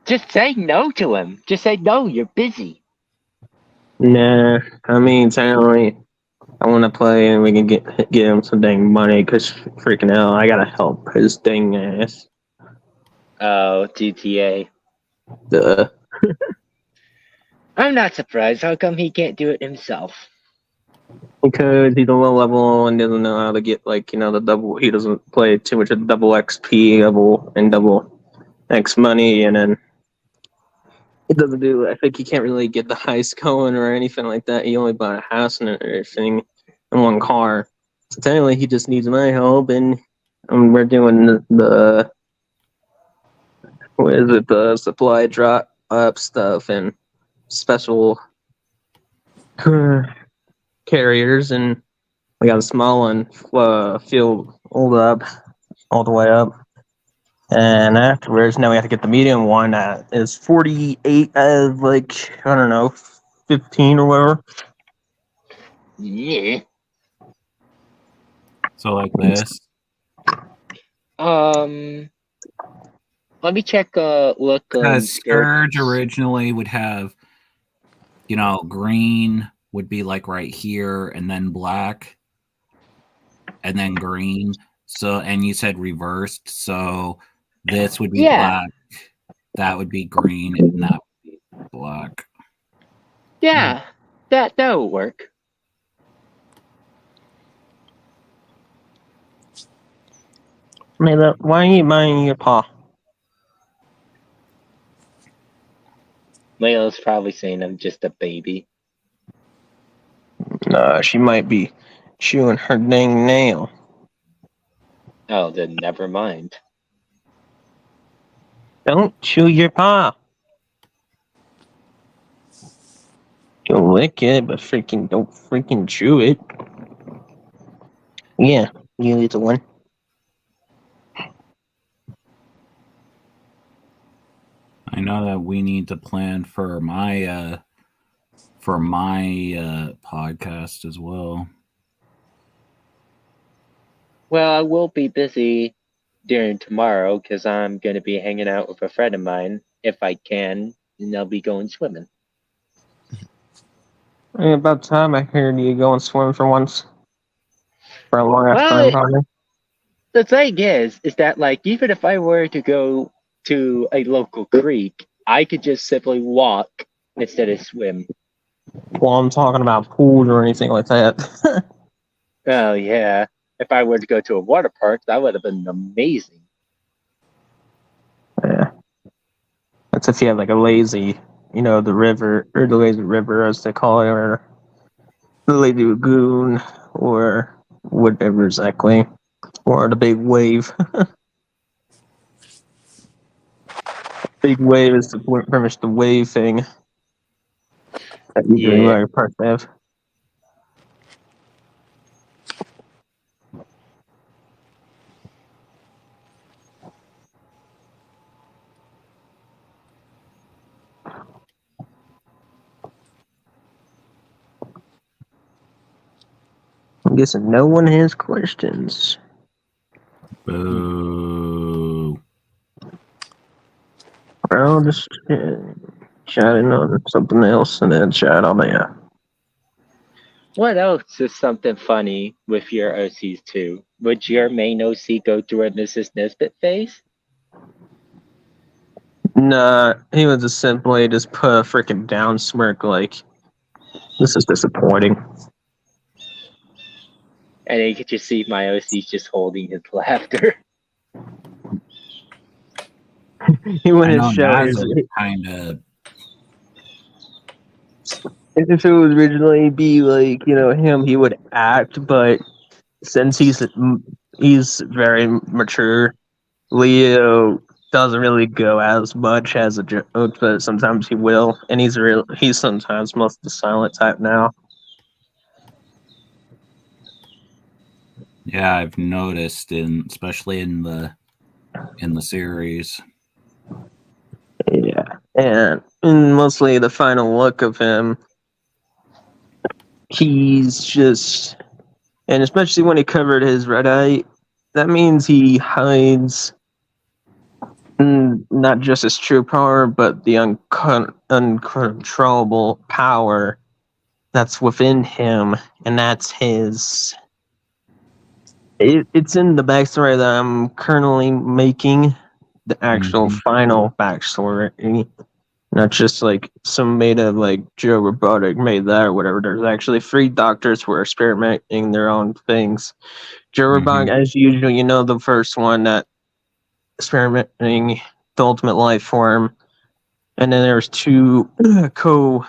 Just say no to him. Just say no. You're busy. Nah, I mean, technically, I want to play and we can get him some dang money because freaking hell, I gotta help his dang ass. Oh, GTA. Duh. I'm not surprised. How come he can't do it himself? Because he's a low level and doesn't know how to get the double. He doesn't play too much of double XP double and double X money, and then he doesn't do. I think he can't really get the heist going or anything like that. He only bought a house and everything and one car. So technically, he just needs my help, and and we're doing the what is it, the supply drop up stuff and special carriers, and we got a small one filled all the way up. And afterwards, now we have to get the medium one that is 48 out of like, I don't know, 15 or whatever. Yeah. So like this. Let me check. Look. Because Scourge originally would have, green would be like right here, and then black, and then green. So, and you said reversed. So this would be black, that would be green, and that would be black. Yeah, that will work. Layla, why are you buying your paw? Layla's probably saying I'm just a baby. Nah, she might be chewing her dang nail. Oh, then never mind. Don't chew your paw. You'll lick it, but don't freaking chew it. Yeah, you little one. I know that we need to plan for my podcast as well. Well, I will be busy during tomorrow because I'm going to be hanging out with a friend of mine if I can, and I'll be going swimming. About time I heard you go and swim for once. For a long ass Well, time, probably. The thing is that like even if I were to go to a local creek, I could just simply walk instead of swim. Well, I'm talking about pools or anything like that. Oh yeah. If I were to go to a water park, that would have been amazing. Yeah. That's if you have like a lazy, the river, or the lazy river as they call it, or the lazy lagoon, or whatever exactly, or the big wave. Big wave is pretty much the wave thing that you bring very impressive. I'm guessing no one has questions. Boo. I'll just chatting on something else and then chat on there. What else is something funny with your OCs too? Would your main OC go through a Mrs. Nesbit phase? Nah, he would just simply just put a freaking down smirk like, this is disappointing. And then you could just see my OC's just holding his laughter. He wouldn't show Naz his... would kind of. If it would originally be like, him, he would act, but since he's very mature, Leo doesn't really go as much as a joke, but sometimes he will, and he's sometimes most the silent type now. Yeah, I've noticed, especially in the series. Yeah, and mostly the final look of him, he's just, and especially when he covered his red eye, that means he hides not just his true power, but the uncontrollable power that's within him, and that's his. It's in the backstory that I'm currently making, the actual final backstory, not just like some made of like Joe Robotic made that or whatever. There's actually 3 doctors who are experimenting their own things. Joe Robotic, as usual, the first one that experimenting the ultimate life form, and then there's 2 co-doctors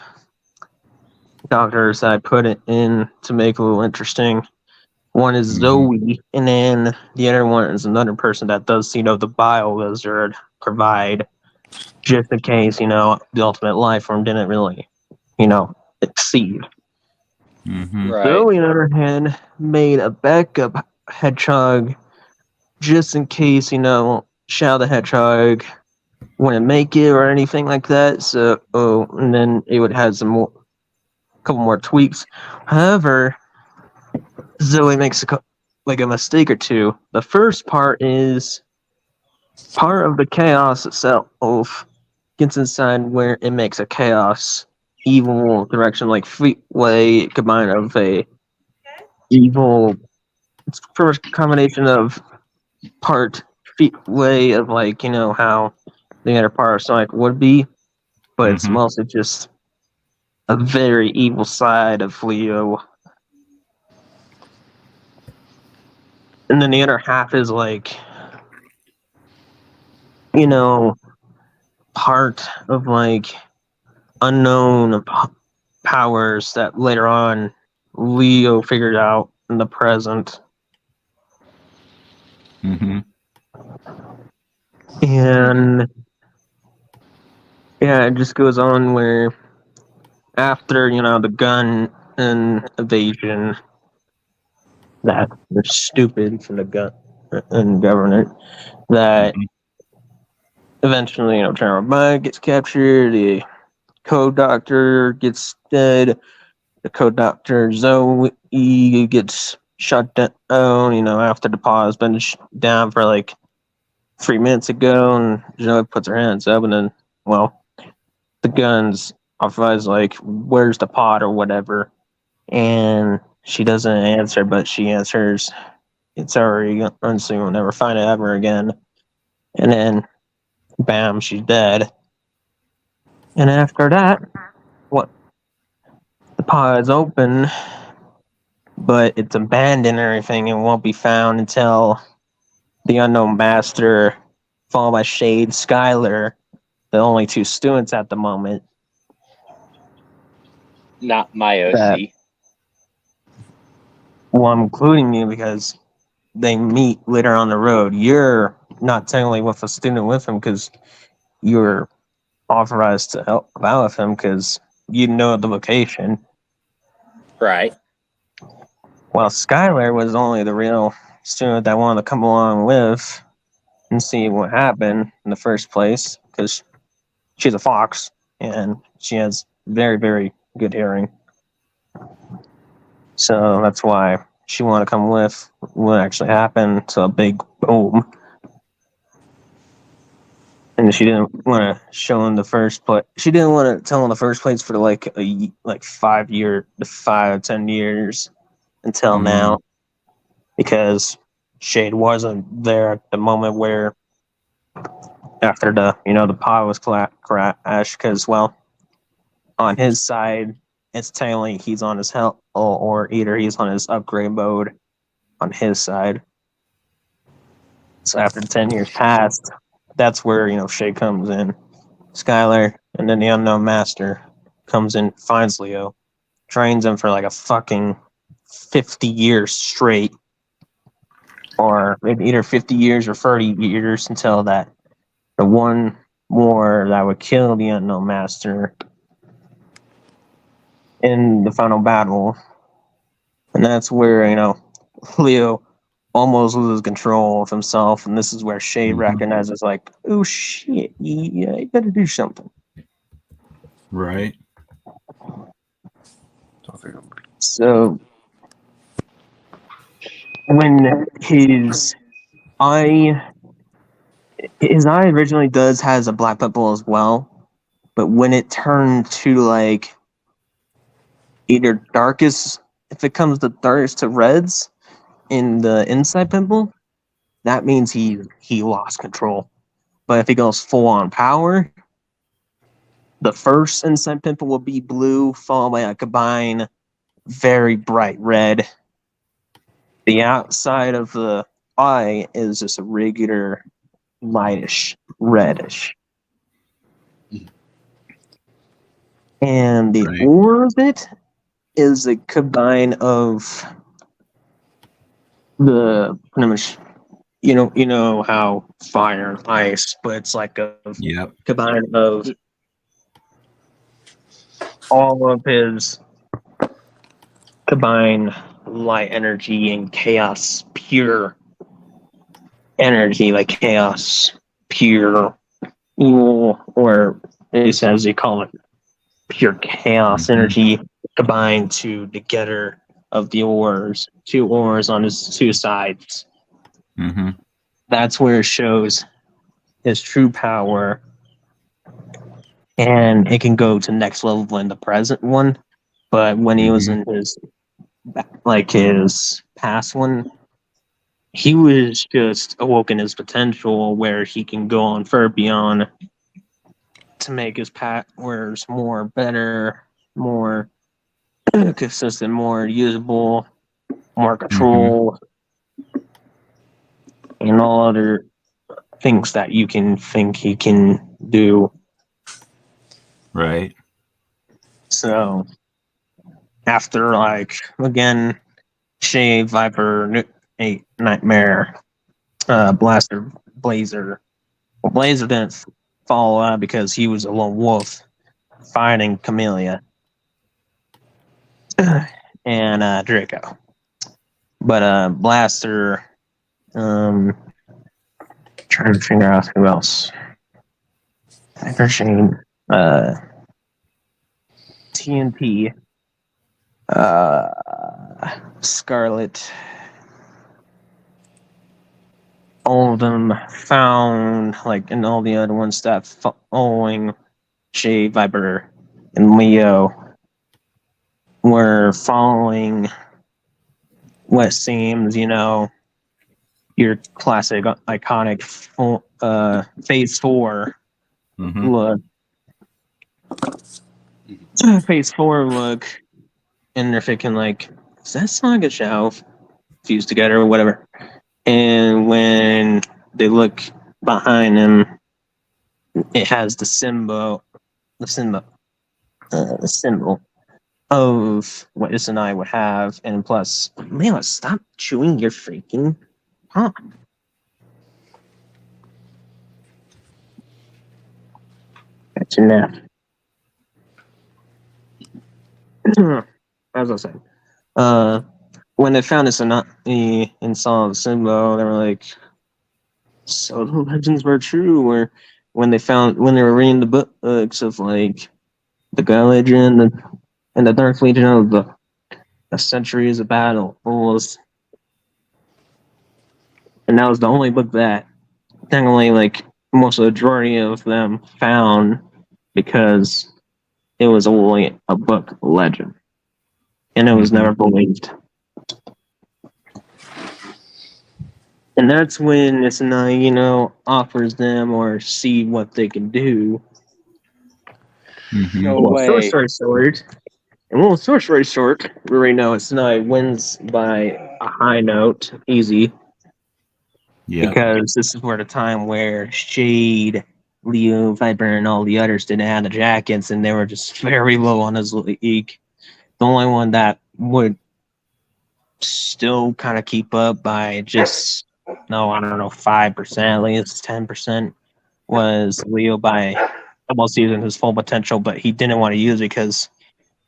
that I put it in to make it a little interesting. One is Mhm. Zoe, and then the other one is another person that does, the Bio Lizard provide, just in case, the ultimate life form didn't really, exceed. Mm-hmm. Right. Zoe, on the other hand, made a backup hedgehog just in case, Shadow the Hedgehog wouldn't make it or anything like that. So, and then it would have couple more tweaks. However, Zoe makes a mistake or two. The first part is part of the chaos itself gets inside where it makes a chaos evil direction, like Fleetway combined of a evil. It's pretty much a combination of part Fleetway of how the other part of Sonic would be, but it's Mhm. mostly just a very evil side of Leo. And then the other half is part of unknown powers that later on Leo figured out in the present. Mm-hmm. And yeah, it just goes on where after, the gun and evasion that they're stupid from the gun and government that eventually, General Bud gets captured, the code doctor gets dead, the code doctor Zoe gets shut down, after the pod has been down for 3 minutes ago, and Zoe puts her hands up, and then, the gun's off eyes where's the pod or whatever, and she doesn't answer, but she answers, it's already gone, so you'll never find it ever again. And then, bam, she's dead. And after that, the pod's open, but it's abandoned and everything, and won't be found until the Unknown Master, followed by Shade, Skylar, the only two students at the moment. Not my That- OC. Well, I'm including you because they meet later on the road. You're not technically with a student with him because you're authorized to help out with him because you know the location. Right. Well, Skylar was only the real student that wanted to come along with and see what happened in the first place because she's a fox and she has very, very good hearing. So that's why she wanted to come with what actually happened to a big boom. And she didn't want to show in the first place. She didn't want to tell in the first place for 10 years until now, because Shade wasn't there at the moment where after the pod was crashed. Because on his side, it's technically he's on his health, or either he's on his upgrade mode on his side. So after 10 years passed, that's where Shay comes in, Skylar, and then the Unknown Master comes in, finds Leo, trains him for a fucking 50 years straight, or maybe either 50 years or 30 years until that the one more that would kill the Unknown Master in the final battle. And that's where, Leo almost loses control of himself, and this is where Shay recognizes oh shit, you better do something. Right. So when his eye originally has a black pimple as well, but when it turned to either darkest, if it comes to darkest to reds in the inside pimple, that means he lost control. But if he goes full on power, the first inside pimple will be blue, followed by a combined very bright red. The outside of the eye is just a regular lightish reddish. And the Right. orbit is a combine of the pretty much you know how fire and ice, but it's like a Yep. combine of all of his combined light energy and chaos pure energy, like chaos pure evil, or as they call it, pure chaos Mhm. energy combined to together of the ores, two ores on his two sides. Mm-hmm. That's where it shows his true power, and it can go to next level in the present one. But when he was in his his past one, he was just awoken his potential where he can go on far beyond to make his powers more better, more consistent, more usable, more control, and all other things that you can think he can do. Right. So after again, Shade, Viper, Nightmare, Blaster, Blazer. Well, Blazer didn't follow out because he was a lone wolf fighting Camellia and Draco. But Blaster, trying to figure out who else. Viper, Shade, TNT, Scarlet. All of them found, and all the other ones that following Shade, Viper, and Leo were following what seems, your classic, iconic Phase 4 Mm-hmm. look. Phase 4 look, and they're thinking, is that Saga Shelf fused together or whatever? And when they look behind them, it has the symbol of what Is and I would have, and plus, Leila, stop chewing your freaking palm. That's enough. As I was saying, when they found this and saw the symbol, they were like, "So the legends were true." Or when they were reading the books of the God Legend and the Dark Legion of the Centuries of Battle, and that was the only book that technically most of the majority of them found, because it was only a book legend, and it was never believed. And that's when Isanai, offers them or see what they can do. Mm-hmm. No Well, way. Sorcery Sword, we already know Isanai wins by a high note, easy. Yeah. Because this is where the time where Shade, Leo, Viper, and all the others didn't have the jackets, and they were just very low on his league. The only one that would still kind of keep up by just, 5%, at least 10%, was Leo by almost using his full potential, but he didn't want to use it because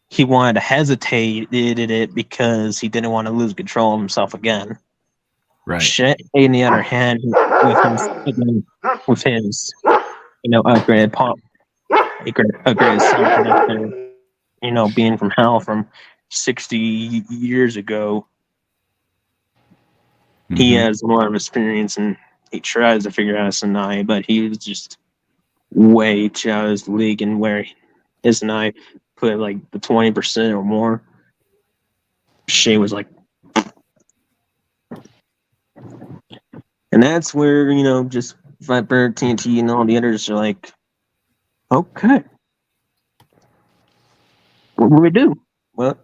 he wanted to hesitate it because he didn't want to lose control of himself again. Right. Shit, on the other hand, with his upgraded self-production, being from hell from 60 years ago, he has a lot of experience, and he tries to figure out Sanai, but he was just way too out of his league, and where his Sanai put the 20% or more, Shay was and that's where, just Viper, TNT, and all the others are okay, what do we do? Well,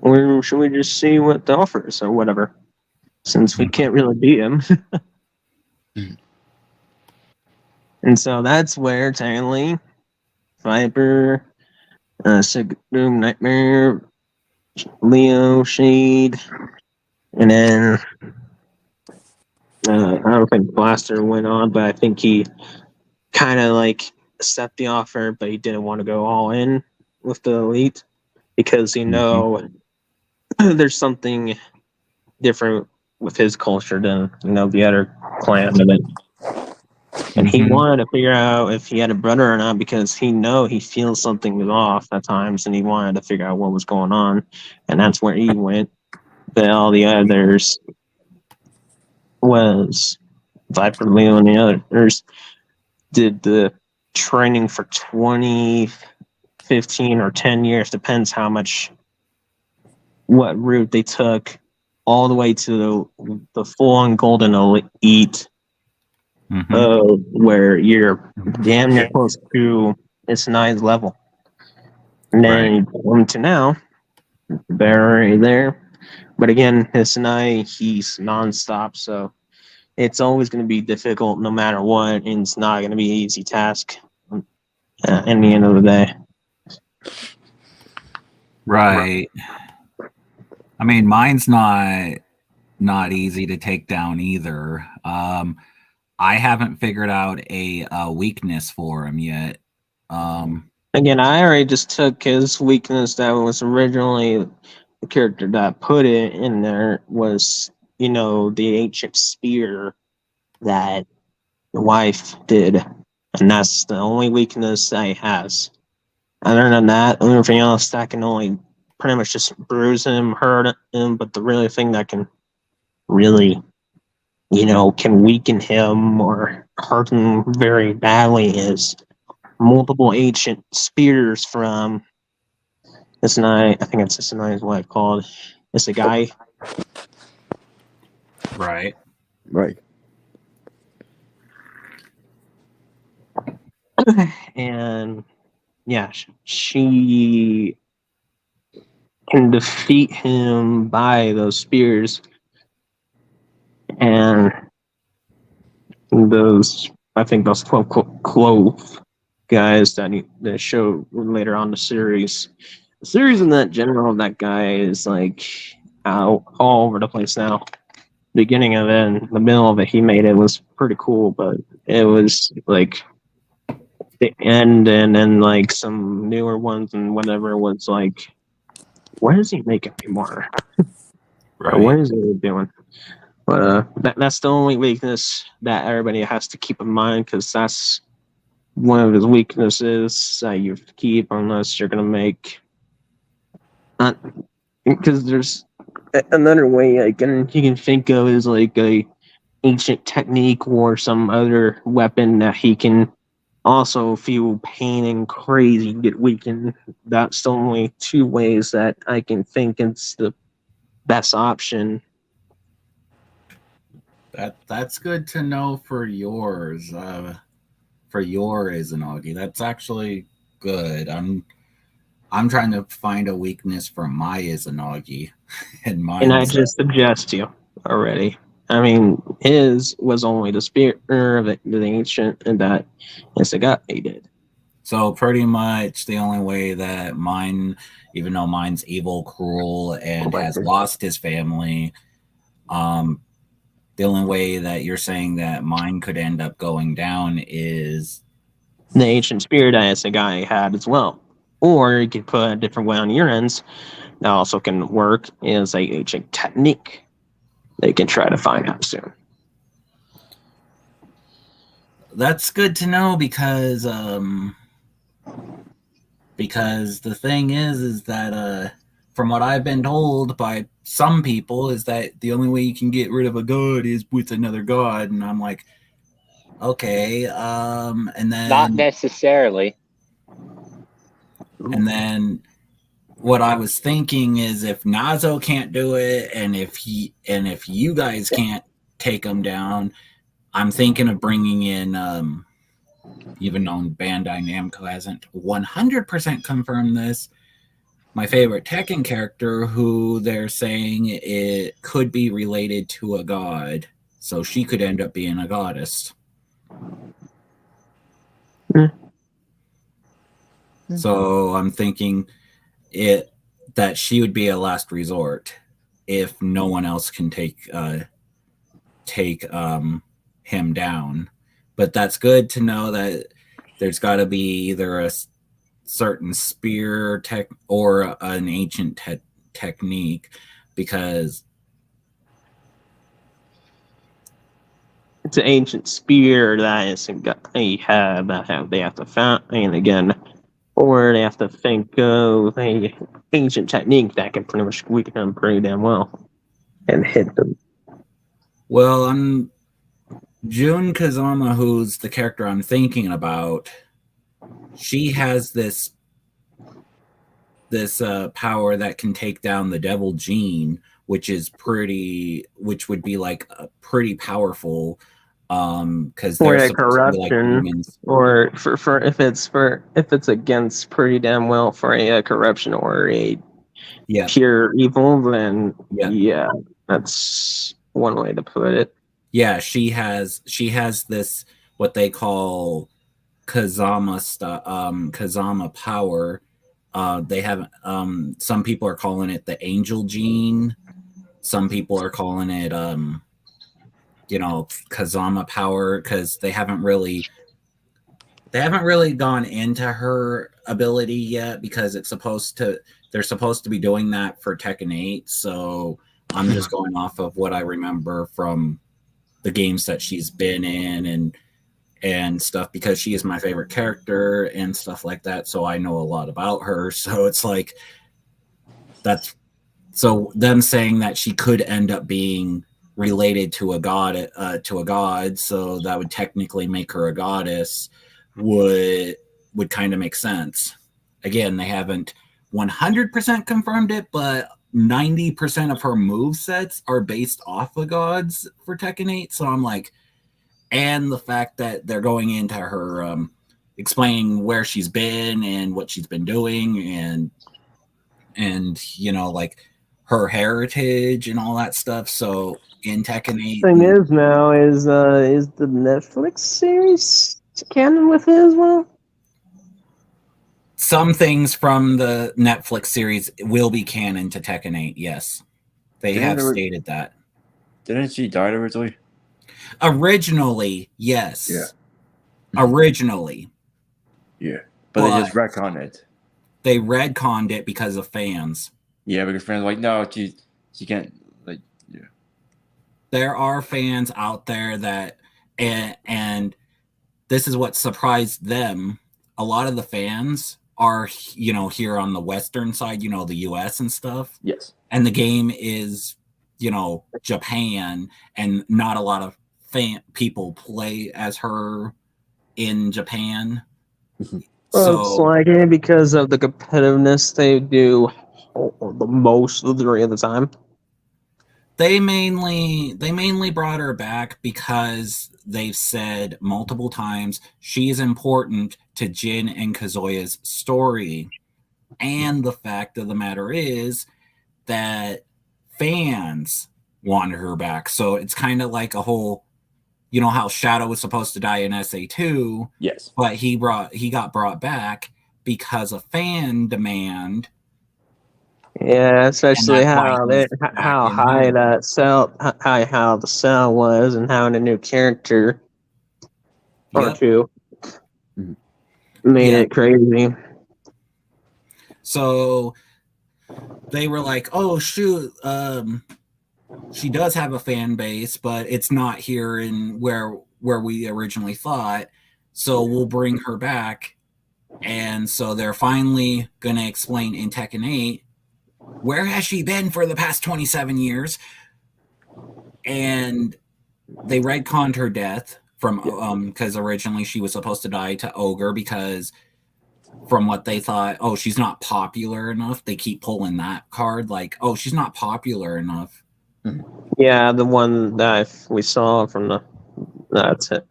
or should we just see what the offer is or whatever? Since we can't really beat him. And so that's where technically Viper, Sick Doom, Nightmare, Leo, Shade, and then I don't think Blaster went on, but I think he kind of like accepted the offer, but he didn't want to go all in with the elite because there's something different with his culture than the other clan of it. And he wanted to figure out if he had a brother or not because he feels something was off at times, and he wanted to figure out what was going on, and that's where he went. But all the others was Viper Leo and the others did the training for 20, 15, or 10 years, depends what route they took, all the way to the full-on golden elite, where you're damn near close to its 9th level. And then you come to now, they're there. But again, his 9, he's nonstop, so it's always going to be difficult no matter what, and it's not going to be an easy task at the end of the day. Right. I mean, mine's not easy to take down either. I haven't figured out a weakness for him yet. Again, I already just took his weakness that was originally the character that put it in there was, the ancient spear that the wife did. And that's the only weakness that he has. Other than that, everything else that can only pretty much just bruise him, hurt him, but the really thing that can really, can weaken him or hurt him very badly is multiple ancient spears from this night. I think it's this night is what it's called. It's a guy. Right. And yeah, she can defeat him by those spears. And I think those 12 clove guys that show later on the series. The series in that general, that guy is like out all over the place now. Beginning of it and the middle of it, he made it was pretty cool, but it was like the end and then like some newer ones and whatever was like, what is he making anymore? Right. What is he doing? But that's the only weakness that everybody has to keep in mind, because that's one of his weaknesses that you keep unless you're gonna make. Because there's another way you can think of is like a ancient technique or some other weapon that he can also feel pain and crazy get weakened. That's the only 2 ways that I can think it's the best option. That's good to know for yours. For your Izanagi. That's actually good. I'm trying to find a weakness for my Izanagi. And I just suggest you already. I mean, his was only the spear of the ancient, and that Isagami did. So pretty much the only way that mine, even though mine's evil, cruel, and has lost his family, the only way that you're saying that mine could end up going down is the ancient spear that Isagami had as well. Or you could put a different way on your ends that also can work is a ancient technique they can try to find out soon. That's good to know because the thing is that from what I've been told by some people is that the only way you can get rid of a god is with another god, and I'm like, okay, and then Not necessarily. And then what I was thinking is if Nazo can't do it, and if you guys can't take him down, I'm thinking of bringing in, even though Bandai Namco hasn't 100% confirmed this, my favorite Tekken character, who they're saying it could be related to a god, so she could end up being a goddess. So I'm thinking that she would be a last resort if no one else can take take him down. But that's good to know that there's got to be either a certain spear tech or an ancient technique, because it's an ancient spear that is they have to find, and again, or they have to think of a ancient technique that can pretty much weaken them pretty damn well and hit them. well, Jun Kazama, who's the character I'm thinking about, she has this power that can take down the devil gene, which would be like pretty powerful, because Or they're a supposed to be like corruption, demons. or if it's against pretty damn well for a corruption or a Yeah, pure evil, then Yeah. yeah, that's one way to put it. yeah, she has this what they call Kazama power. They have some people are calling it the angel gene. Some people are calling it Kazama power, because they haven't really gone into her ability yet, because they're supposed to be doing that for Tekken 8. So I'm just going off of what I remember from the games that she's been in and stuff, because she is my favorite character and stuff like that. So I know a lot about her. So it's like so them saying that she could end up being related to a god, so that would technically make her a goddess, would kind of make sense. Again, they haven't 100% confirmed it, but 90% of her movesets are based off of gods for Tekken 8. So I'm like, and the fact that they're going into her explaining where she's been and what she's been doing, and like her heritage and all that stuff. So in Tekken 8, Thing is now is the Netflix series canon with it as well? some things from the Netflix series will be canon to Tekken 8. Yes, they have stated that. Didn't she die originally? Originally, yes. Yeah. Originally. Yeah. But they just retconned it. They retconned it because of fans. Yeah, because fans were like, no, she can't, like, yeah. There are fans out there that, and this is what surprised them. A lot of the fans are, here on the Western side, the US and stuff. Yes. And the game is, Japan, and not a lot of people play as her in Japan. Mm-hmm. Well, it's like because of the competitiveness they do the most of the time. They mainly brought her back because they've said multiple times she is important to Jin and Kazuya's story. And the fact of the matter is that fans wanted her back. So it's kind of like a whole, how Shadow was supposed to die in SA2. Yes. But he got brought back because of fan demand. Yeah, especially how the cell was, and having a new character or two made it crazy. So they were like, "Oh shoot, she does have a fan base, but it's not here in where we originally thought. So we'll bring her back." And so they're finally going to explain in Tekken 8, where has she been for the past 27 years? And they retconned her death from because originally she was supposed to die to Ogre, because from what they thought, she's not popular enough. They keep pulling that card, like, she's not popular enough. Yeah, the one that we saw from the Tekken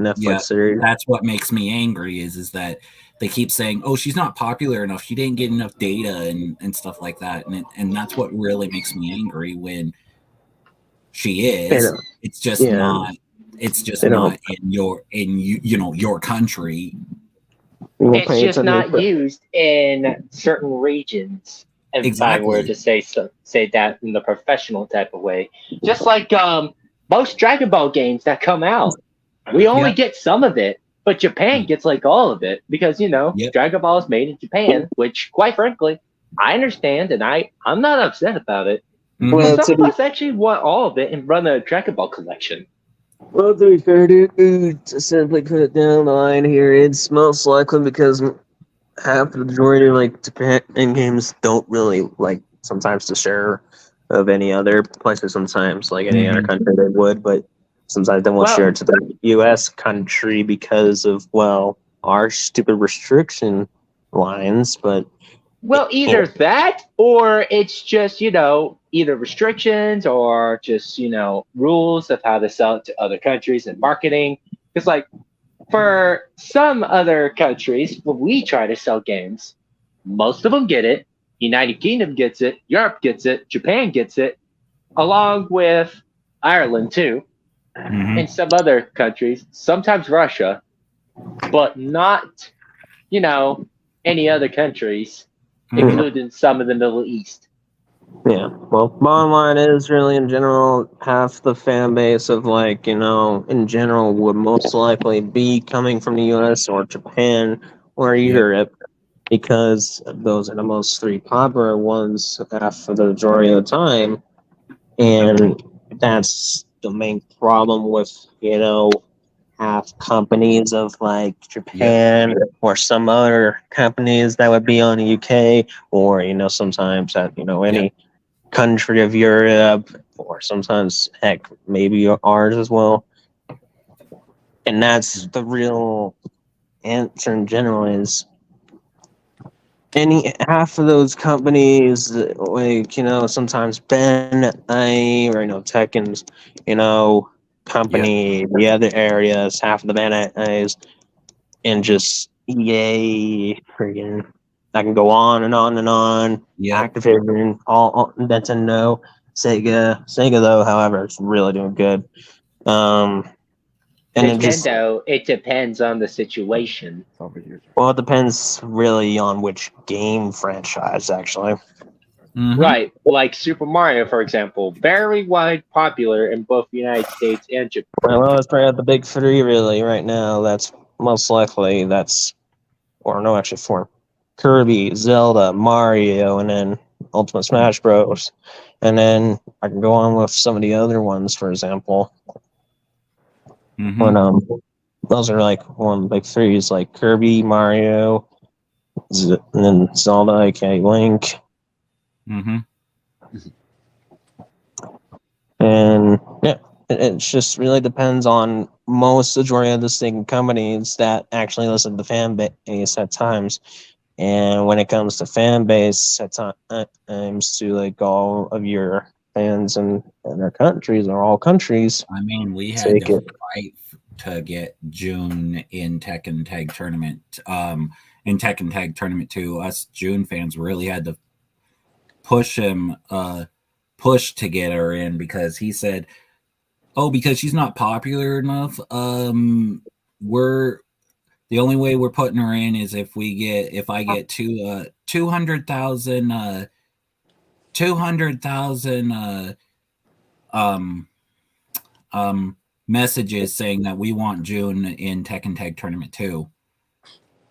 Netflix series. That's what makes me angry is that they keep saying, she's not popular enough. She didn't get enough data and stuff like that. And that's what really makes me angry when she is. It's just not. It's just not in your country. It's just not used in certain regions. If I were to say that in the professional type of way, just like most Dragon Ball games that come out, we only Yeah. get some of it, but Japan gets like all of it because Yep. Dragon Ball is made in Japan, which quite frankly, I understand and I'm not upset about it. Mhm. Well, But some to of be, us actually want all of it and run a Dragon Ball collection. well, to be fair, dude, to simply put it down the line here, it's most likely because half the majority of like Japan games don't really like sometimes to share of any other places. Sometimes like any other Mhm. country they would, but sometimes they won't Well- share it to the U.S. country because of our stupid restriction lines. But Well, either that or it's just, either restrictions or just, rules of how to sell it to other countries and marketing. Because, like, for some other countries, when we try to sell games, most of them get it. United Kingdom gets it. Europe gets it. Japan gets it, along with Ireland, too, Mhm. and some other countries, sometimes Russia, but not, any other countries, including some of the Middle East. yeah, well, bottom line is really in general, half the fan base of in general would most likely be coming from the U.S. or Japan or Europe because those are the most three popular ones half of the majority of the time, and that's the main problem with half companies of like Japan or some other companies that would be on the UK or sometimes at any country of Europe or sometimes heck maybe ours as well. And that's the real answer in general is any half of those companies like sometimes Bandai or Tekken's company the other areas half of the Bandai's and just EA friggin' I can go on and on and on. Yep. Activision, all Nintendo, Sega though, however, it's really doing good. And it just Nintendo, it depends on the situation. Over here. well, it depends really on which game franchise actually. Mhm. Right, like Super Mario, for example, very wide popular in both the United States and Japan. Well, let's bring out the big three really right now. That's most likely or no, actually four: Kirby, Zelda, Mario, and then Ultimate Smash Bros. And then I can go on with some of the other ones, for example. Mhm. When those are like one of the big threes, like Kirby, Mario, and then Zelda, aka Link, Mhm. and yeah, it just really depends on most majority of the same companies that actually listen to the fan base at times. And when it comes to fan base at times to like all of your fans and their countries or all countries, I mean, we had take to it. fight to get June in Tekken Tag Tournament. In Tekken Tag Tournament 2, us June fans really had to push him, push to get her in because he said, "Oh, because she's not popular enough. We're the only way we're putting her in is if I get to 200,000 messages saying that we want June in Tekken Tag Tournament 2.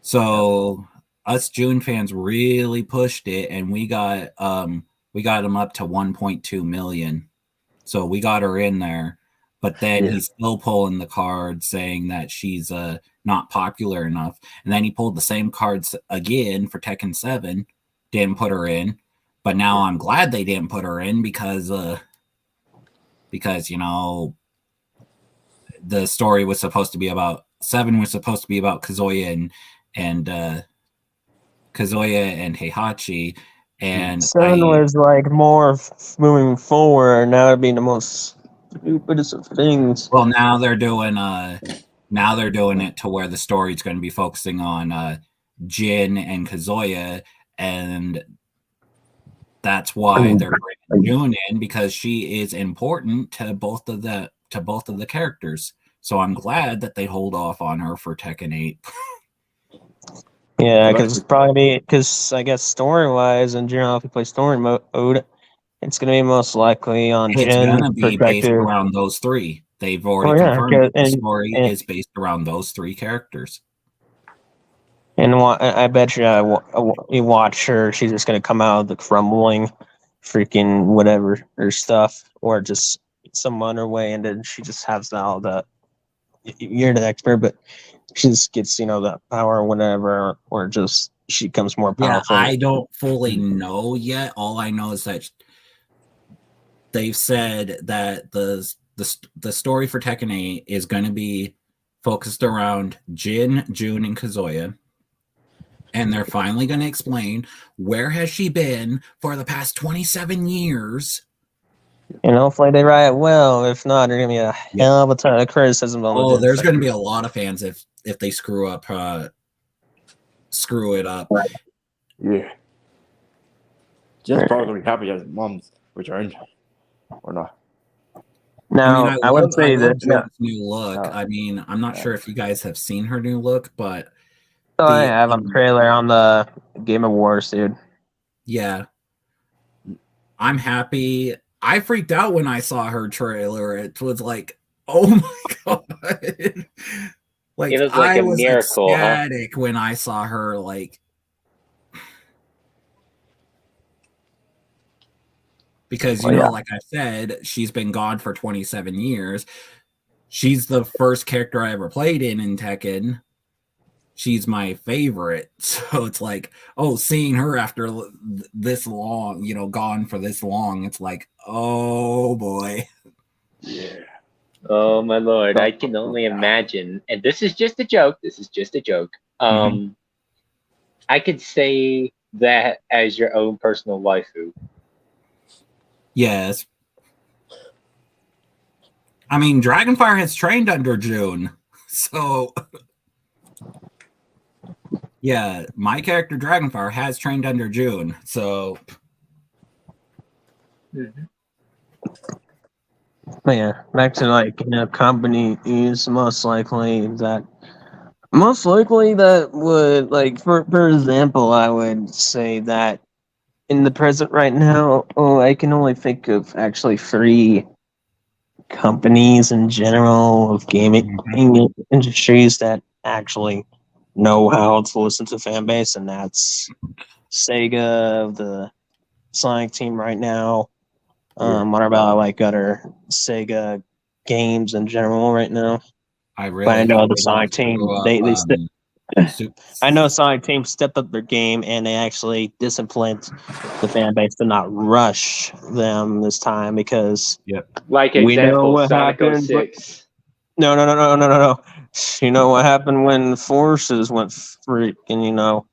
So us June fans really pushed it, and we got them up to 1.2 million. So we got her in there, but then he's still pulling the card saying that she's not popular enough. And then he pulled the same cards again for Tekken 7, didn't put her in. But now I'm glad they didn't put her in because the story was supposed to be about 7 was supposed to be about Kazuya and Heihachi, and 7 was like more moving forward. Now it'd be the most stupidest of things. well, now they're doing it to where the story's going to be focusing on Jin and Kazuya, and that's why they're bringing June in because she is important to both of the characters. So I'm glad that they hold off on her for Tekken 8. Yeah, because I guess story wise in general, if you play story mode, It's gonna be most likely on It's Jin's gonna be based perspective. around those three. They've already Oh, yeah, confirmed okay, that the story and- is based around those three characters. And I bet you, you watch her. She's just gonna come out of the crumbling, freaking whatever her stuff, or just some other way, and then she just has all the. You're the expert, but she just gets the power or whatever, or just she becomes more Yeah, powerful. I don't fully know yet. All I know is that they've said that the story for Tekken 8 is going to be focused around Jin, June, and Kazuya. And they're finally going to explain where has she been for the past 27 years. And hopefully they write it well. If not, there's gonna be a hell of a ton of criticism on Oh, the there's going to be a lot of fans if they screw it up. Yeah. Jen's probably gonna be happy as mom's returned, or not. Now, I would say that. June's new look. Oh. I mean, I'm not sure if you guys have seen her new look, but So I have a trailer on the Game Awards, dude. yeah, I'm happy. I freaked out when I saw her trailer. It was like, oh my god! Like It was like I a was miracle, huh? ecstatic when I saw her. Like, because like I said, she's been gone for 27 years. She's the first character I ever played in Tekken. She's my favorite. So it's like, oh, seeing her after this long, gone for this long, it's like, oh boy. Yeah. Oh my lord, I can only imagine. And this is just a joke. I could say that as your own personal waifu. Yes. I mean, Dragonfire has trained under June. So yeah, my character Dragonfire has trained under June. So But yeah, back to company is most likely that would for example, I would say that in the present right now, I can only think of actually 3 companies in general of gaming industries that actually know how to listen to fan base, and that's Sega, the Sonic team right now. What about other Sega games in general right now? I really But I know the Sonic team. I know Sonic team stepped up their game and they actually disciplined the fan base to not rush them this time because Like we know example, what Sonic happened. 06. No. You know what happened when Forces went freaking,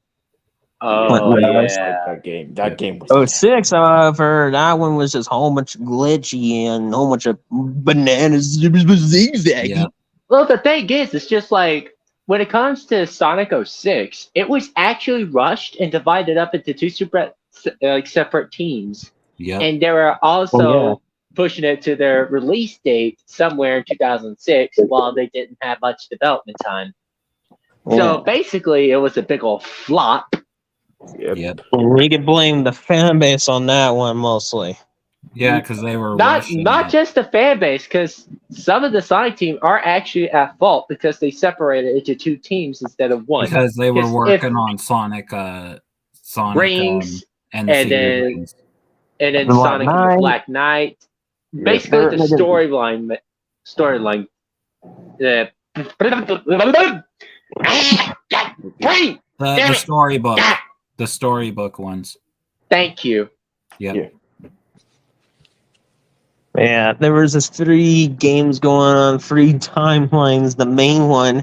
Oh Went- yeah. That game was 06, however, that one was just a whole bunch of glitchy and a whole bunch of bananas. It was zigzaggy. Yeah. Well, the thing is, it's just like when it comes to Sonic 06, it was actually rushed and divided up into 2 separate teams. Yeah. And they were also pushing it to their release date somewhere in 2006 while they didn't have much development time. So basically, it was a big old flop. Yep. We can blame the fan base on that one mostly. Yeah, because they were Not rushing not it. just the fan base, because some of the Sonic team are actually at fault because they separated into 2 teams instead of 1. Because they were Because working on Sonic Rings, and and Secret then- Rings. and then The Black Sonic and Knight. the Black Knight. Yeah. Basically, the storyline. Free! The storybook ones. Thank you. Yep. Yeah, there was this 3 games going on, 3 timelines. The main one,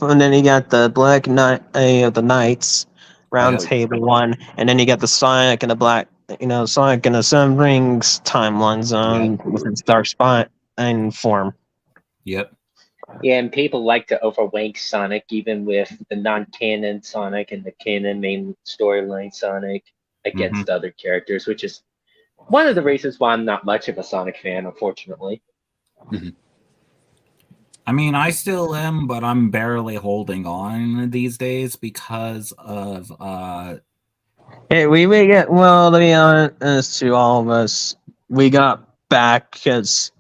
and then you got the Black Knight, the Knights Round Table one, and then you got the Sonic and the Sonic and the Seven Rings timeline zone with its Dark Spot and form. Yep. Yeah, and people like to overwank Sonic, even with the non-canon Sonic and the canon main storyline Sonic against other characters, which is one of the reasons why I'm not much of a Sonic fan, unfortunately. I mean, I still am, but I'm barely holding on these days because of Hey, we may get, well, to be honest to all of us, we got back because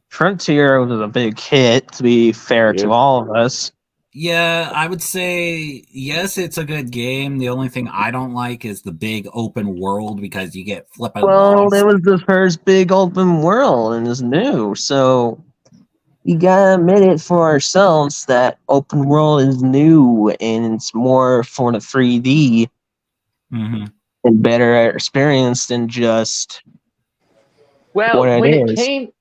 Frontier was a big hit, to be fair to Yep. all of us. Yeah, I would say yes, it's a good game. The only thing I don't like is the big open world because you get flipping Well, lost. it was the first big open world and it's new, so you gotta admit it for ourselves that open world is new and it's more for the 3D Mhm. and better experience than just Well, what it when it is. came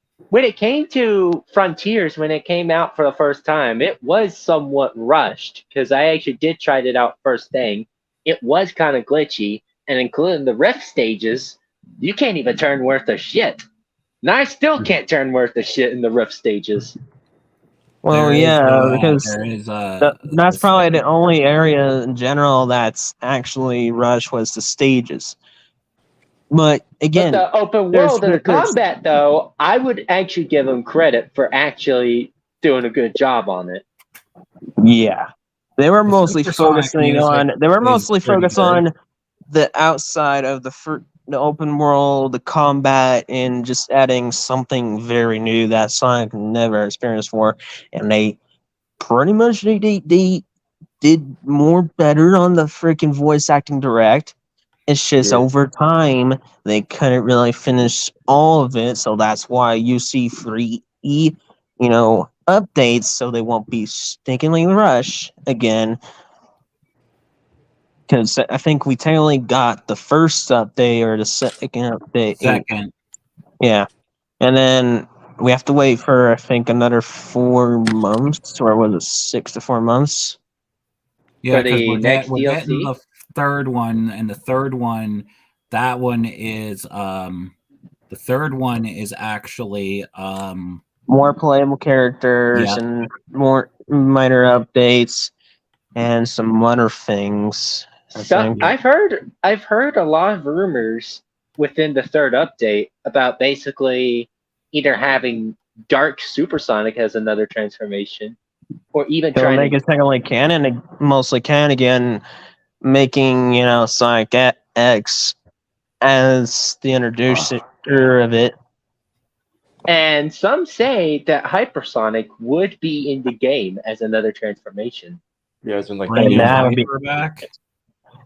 to Frontiers, when it came out for the first time, it was somewhat rushed because I actually did try it out first thing. It was kind of glitchy, and including the rift stages, you can't even turn worth a shit. And I still can't turn worth a shit in the rift stages. Well, There is, yeah, because there is that's a probably the second. only area in general that's actually rushed was the stages. But But again, the open there's world and the there's combat, though, I would actually give them credit for actually doing a good job on it. yeah, they were The mostly supersonic focusing music on they were is mostly pretty focused good. on the outside of the open world, the combat, and just adding something very new that Sonic never experienced before. And they pretty much they did more better on the freaking voice acting direct. It's just Yeah. over time they couldn't really finish all of it, so that's why you see free updates, so they won't be stinkingly rush again. Because I think we technically got the first update or the second update. Second, Yeah, and then we have to wait for I think another 4 months, or was it 6 to 4 months? yeah, For because the next we're getting DLC. the third one, and the third one, that one is the third one is actually More playable characters yeah. and more minor updates and some other things. I So think. I've heard a lot of rumors within the third update about basically either having Dark Supersonic as another transformation, or even They'll trying make to. it technically canon, mostly canon again, making Sonic X as the introducer of it. And some say that Hypersonic would be in the game as another transformation. Yeah, it's been like And Bringing that would be, Viper back.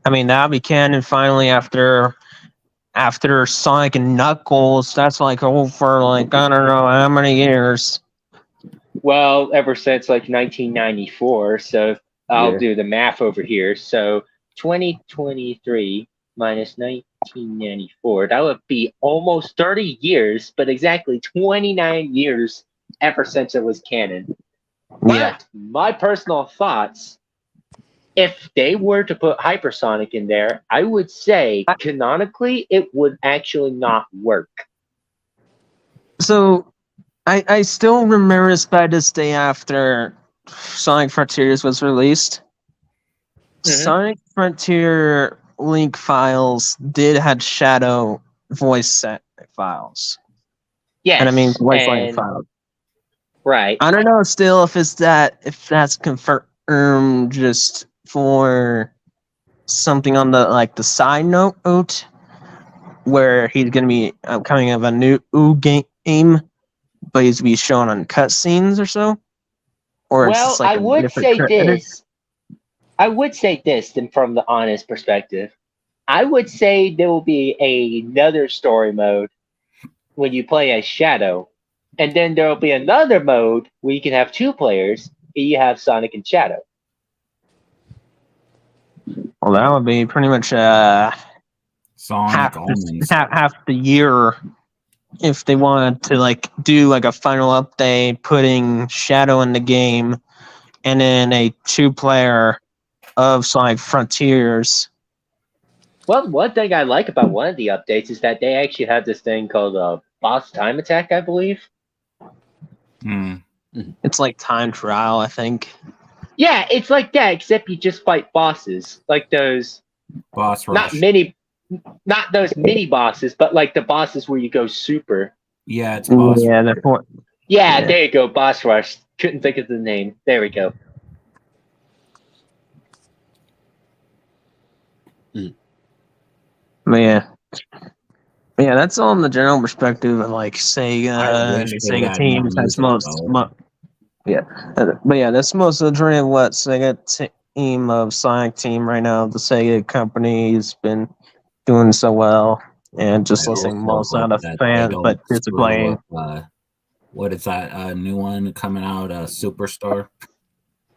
I mean, that'll be canon finally after Sonic and Knuckles. That's like over like I don't know how many years. Well, ever since like 1994. So I'll Yeah. do the math over here. So 2023 minus 1994, that would be almost 30 years, but exactly 29 years ever since it was canon. Yeah. But my personal thoughts, if they were to put Hypersonic in there, I would say canonically it would actually not work. So I still remember this by this day after Sonic Frontiers was released. Mhm. Sonic Frontier link files did had shadow voice set files. Yes. And I mean voice line and files. right. I don't know still if that's confirmed just for something on the side note where he's gonna be coming of a new game, but he's gonna be shown on cutscenes or so, or it's Well, just like I a would different say character. this. I would say this, then from the honest perspective, I would say there will be another story mode when you play as Shadow, and then there will be another mode where you can have two players, and you have Sonic and Shadow. Well, that would be pretty much Sonic Omens. half the year if they wanted to like do like a final update, putting Shadow in the game, and then a 2-player of Sonic Frontiers. Well, one thing I like about one of the updates is that they actually have this thing called Boss Time Attack, I believe. Hmm. It's like time trial, I think. Yeah, it's like that, except you just fight bosses, like those Boss not Rush. not those mini bosses, but like the bosses where you go super. Yeah, it's Boss Yeah, Rush. Yeah, Yeah. there you go, Boss Rush. Couldn't think of the name. There we go. But yeah. Yeah, that's on the general perspective of like I Sega and wish the they Sega had more teams. That's music, though. yeah, but yeah, that's most of the dream of what Sega team of Sonic team right now. The Sega company has been doing so well and I just listening also most hope out of that they fans, don't but screw disappointing. up. What is that new one coming out? Superstar.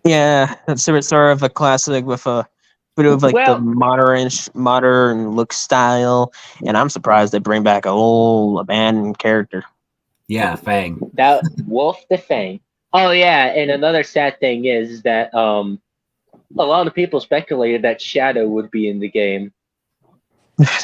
Yeah, that's sort of a classic with a bit of like the Well, modern look style, and I'm surprised they bring back a old abandoned character. Yeah, Fang. that Wolf the Fang. Oh yeah, and another sad thing is that a lot of people speculated that Shadow would be in the game,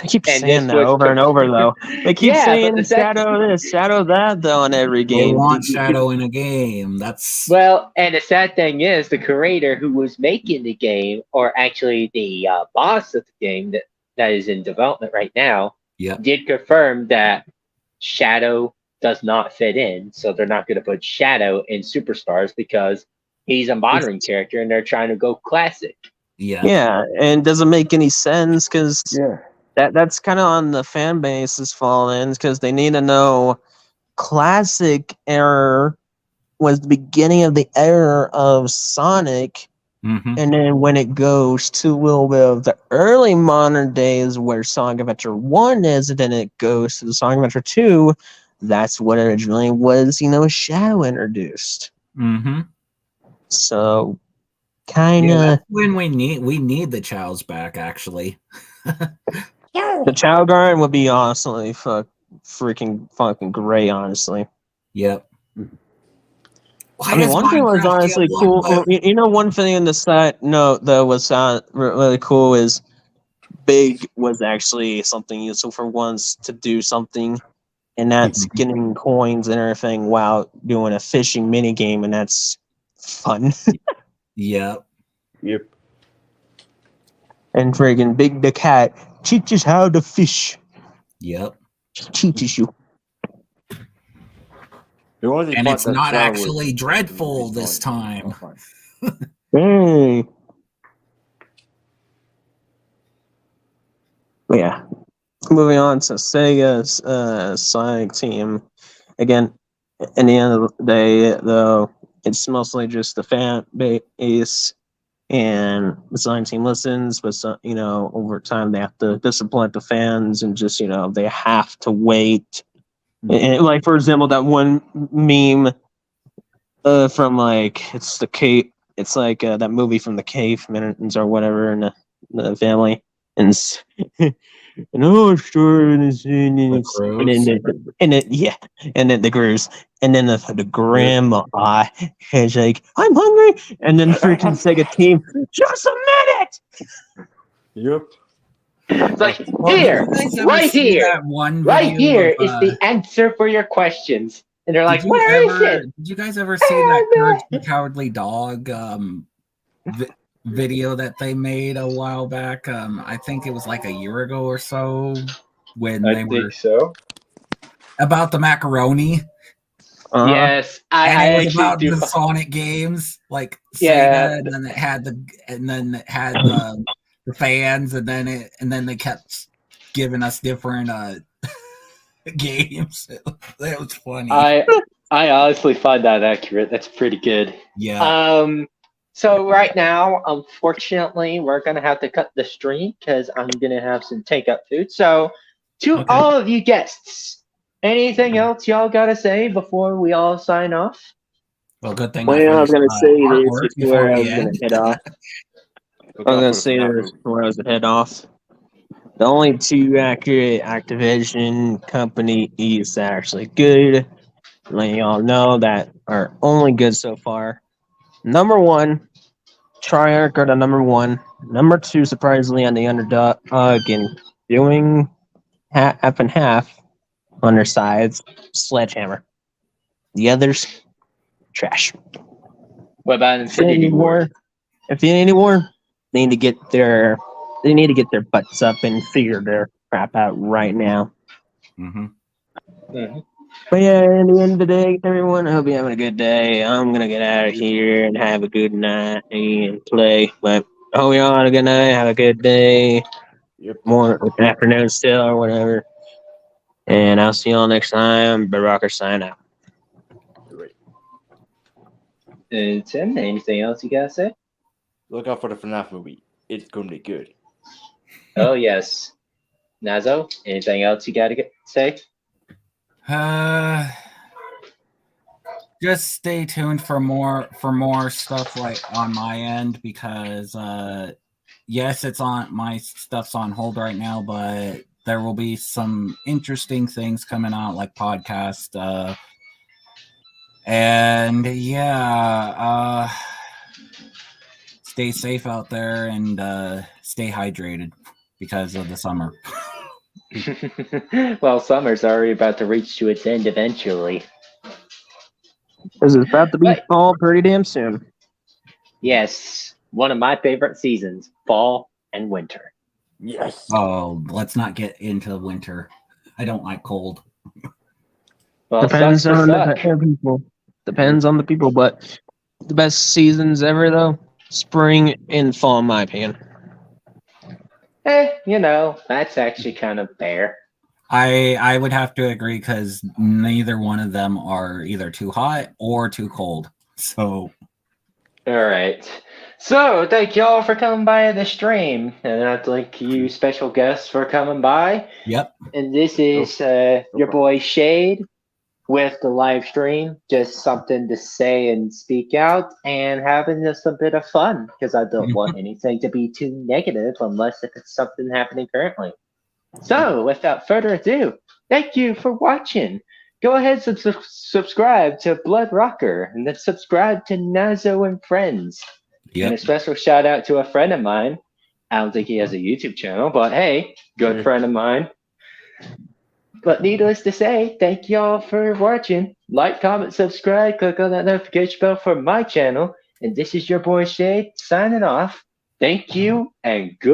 They keep and saying this that was over and over, though. They keep yeah, but saying the sad shadow this, shadow that, though, in every They game. want Shadow in a game. That's well, and the sad thing is the creator who was making the game, or actually the boss of the game that is in development right now, yeah, did confirm that Shadow does not fit in, so they're not going to put Shadow in Superstars because he's a modern character and they're trying to go classic. yeah, Yeah, and doesn't make any sense because Yeah. that's kind of on the fan base's fault ends because they need to know classic era was the beginning of the era of Sonic. hmm And then when it goes to a little bit of the early modern days where Sonic Adventure 1 is, and then it goes to the Sonic Adventure 2, that's what originally was, Shadow introduced. hmm So, kind Yeah, of, that's when we need the Chows back. Actually, the Chow Garden would be honestly freaking fucking great, honestly. yep. Why I mean, does one thing was Minecraft get honestly one cool. button? One thing in the side note that was really cool is Big was actually something useful for once to do something, and that's getting coins and everything while doing a fishing mini game, and that's fun. Yep. Yep. And friggin' Big the cat teaches how to fish. Yep. Teaches you. The only And part it's that not Shadow was- actually dreadful this time. Hey. Yeah. Moving on to Sega's Sonic team. Again, in the end of the day, though, it's mostly just the fan base and the Sonic team listens, but over time they have to disappoint the fans and just they have to wait. And, like, for example, that one meme from like it's the cave. It's like that movie from the Cavemen's or whatever, and the family and and oh sure and then the Grooves and then the grandma is like I'm hungry and then freaking Sega team just a minute. Yep. It's like Well, here, did you guys ever right see here, that one right video here of, is the answer for your questions. And they're like, did you where is it? Did you guys ever see that Courage the Cowardly Dog video that they made a while back? I think it was like a year ago or so when they were so. about the macaroni. Yes, And I it was actually about do. the Sonic games, like Yeah. Sega, and then it had the fans, and then they kept giving us different games. It was funny. I honestly find that accurate. That's pretty good. Yeah. So right now, unfortunately, we're gonna have to cut the stream because I'm gonna have some takeout food. So, to Okay. all of you guests, anything else y'all gotta say before we all sign off? Well, good thing. Well, I was gonna say this artwork before I we was gonna end. head off. I was gonna say this before I was gonna head off. The only two accurate Activision companies that are actually good, letting y'all know that are only good so far. Number one, Treyarch are the number one. Number two, surprisingly, on the underdog and doing half and half on their sides, Sledgehammer. The others, trash. What about Infinity Ward? Infinity Ward, they need to get their butts up and figure their crap out right now. Mhm. But yeah, at the end of the day, everyone, I hope you're having a good day. I'm gonna get out of here and have a good night and play. But I hope y'all had a good night, have a good day. Yep. More afternoon still or whatever. And I'll see y'all next time. Barocker sign out. And Tim, anything else you gotta say? Look out for the FNAF movie. It's gonna be good. Oh yes. Nazo, anything else you gotta say? Just stay tuned for more stuff like on my end because yes, it's on my stuff's on hold right now, but there will be some interesting things coming out like podcast and yeah, stay safe out there and stay hydrated because of the summer. Well, summer's already about to reach to its end eventually. Because it's about to be Right. fall pretty damn soon. Yes, one of my favorite seasons, fall and winter. Yes. Oh, let's not get into winter. I don't like cold. Well, Depends sucks to on suck. the people. Depends on the people, but the best seasons ever though, spring and fall, in my opinion. That's actually kind of fair. I would have to agree because neither one of them are either too hot or too cold. So All right. So, thank y'all for coming by the stream. And I'd like you special guests for coming by. yep. And this is your boy Shade with the live stream. Just something to say and speak out and having just a bit of fun because I don't want anything to be too negative unless if it's something happening currently. So, without further ado, thank you for watching. Go ahead and subscribe to Blood Rocker and then subscribe to Nazo and Friends. And a Yep. special shout out to a friend of mine. I don't think he has a YouTube channel, but hey, good friend of mine. But needless to say, thank y'all for watching. Like, comment, subscribe, click on that notification bell for my channel. And this is your boy Shade signing off. Thank you and good.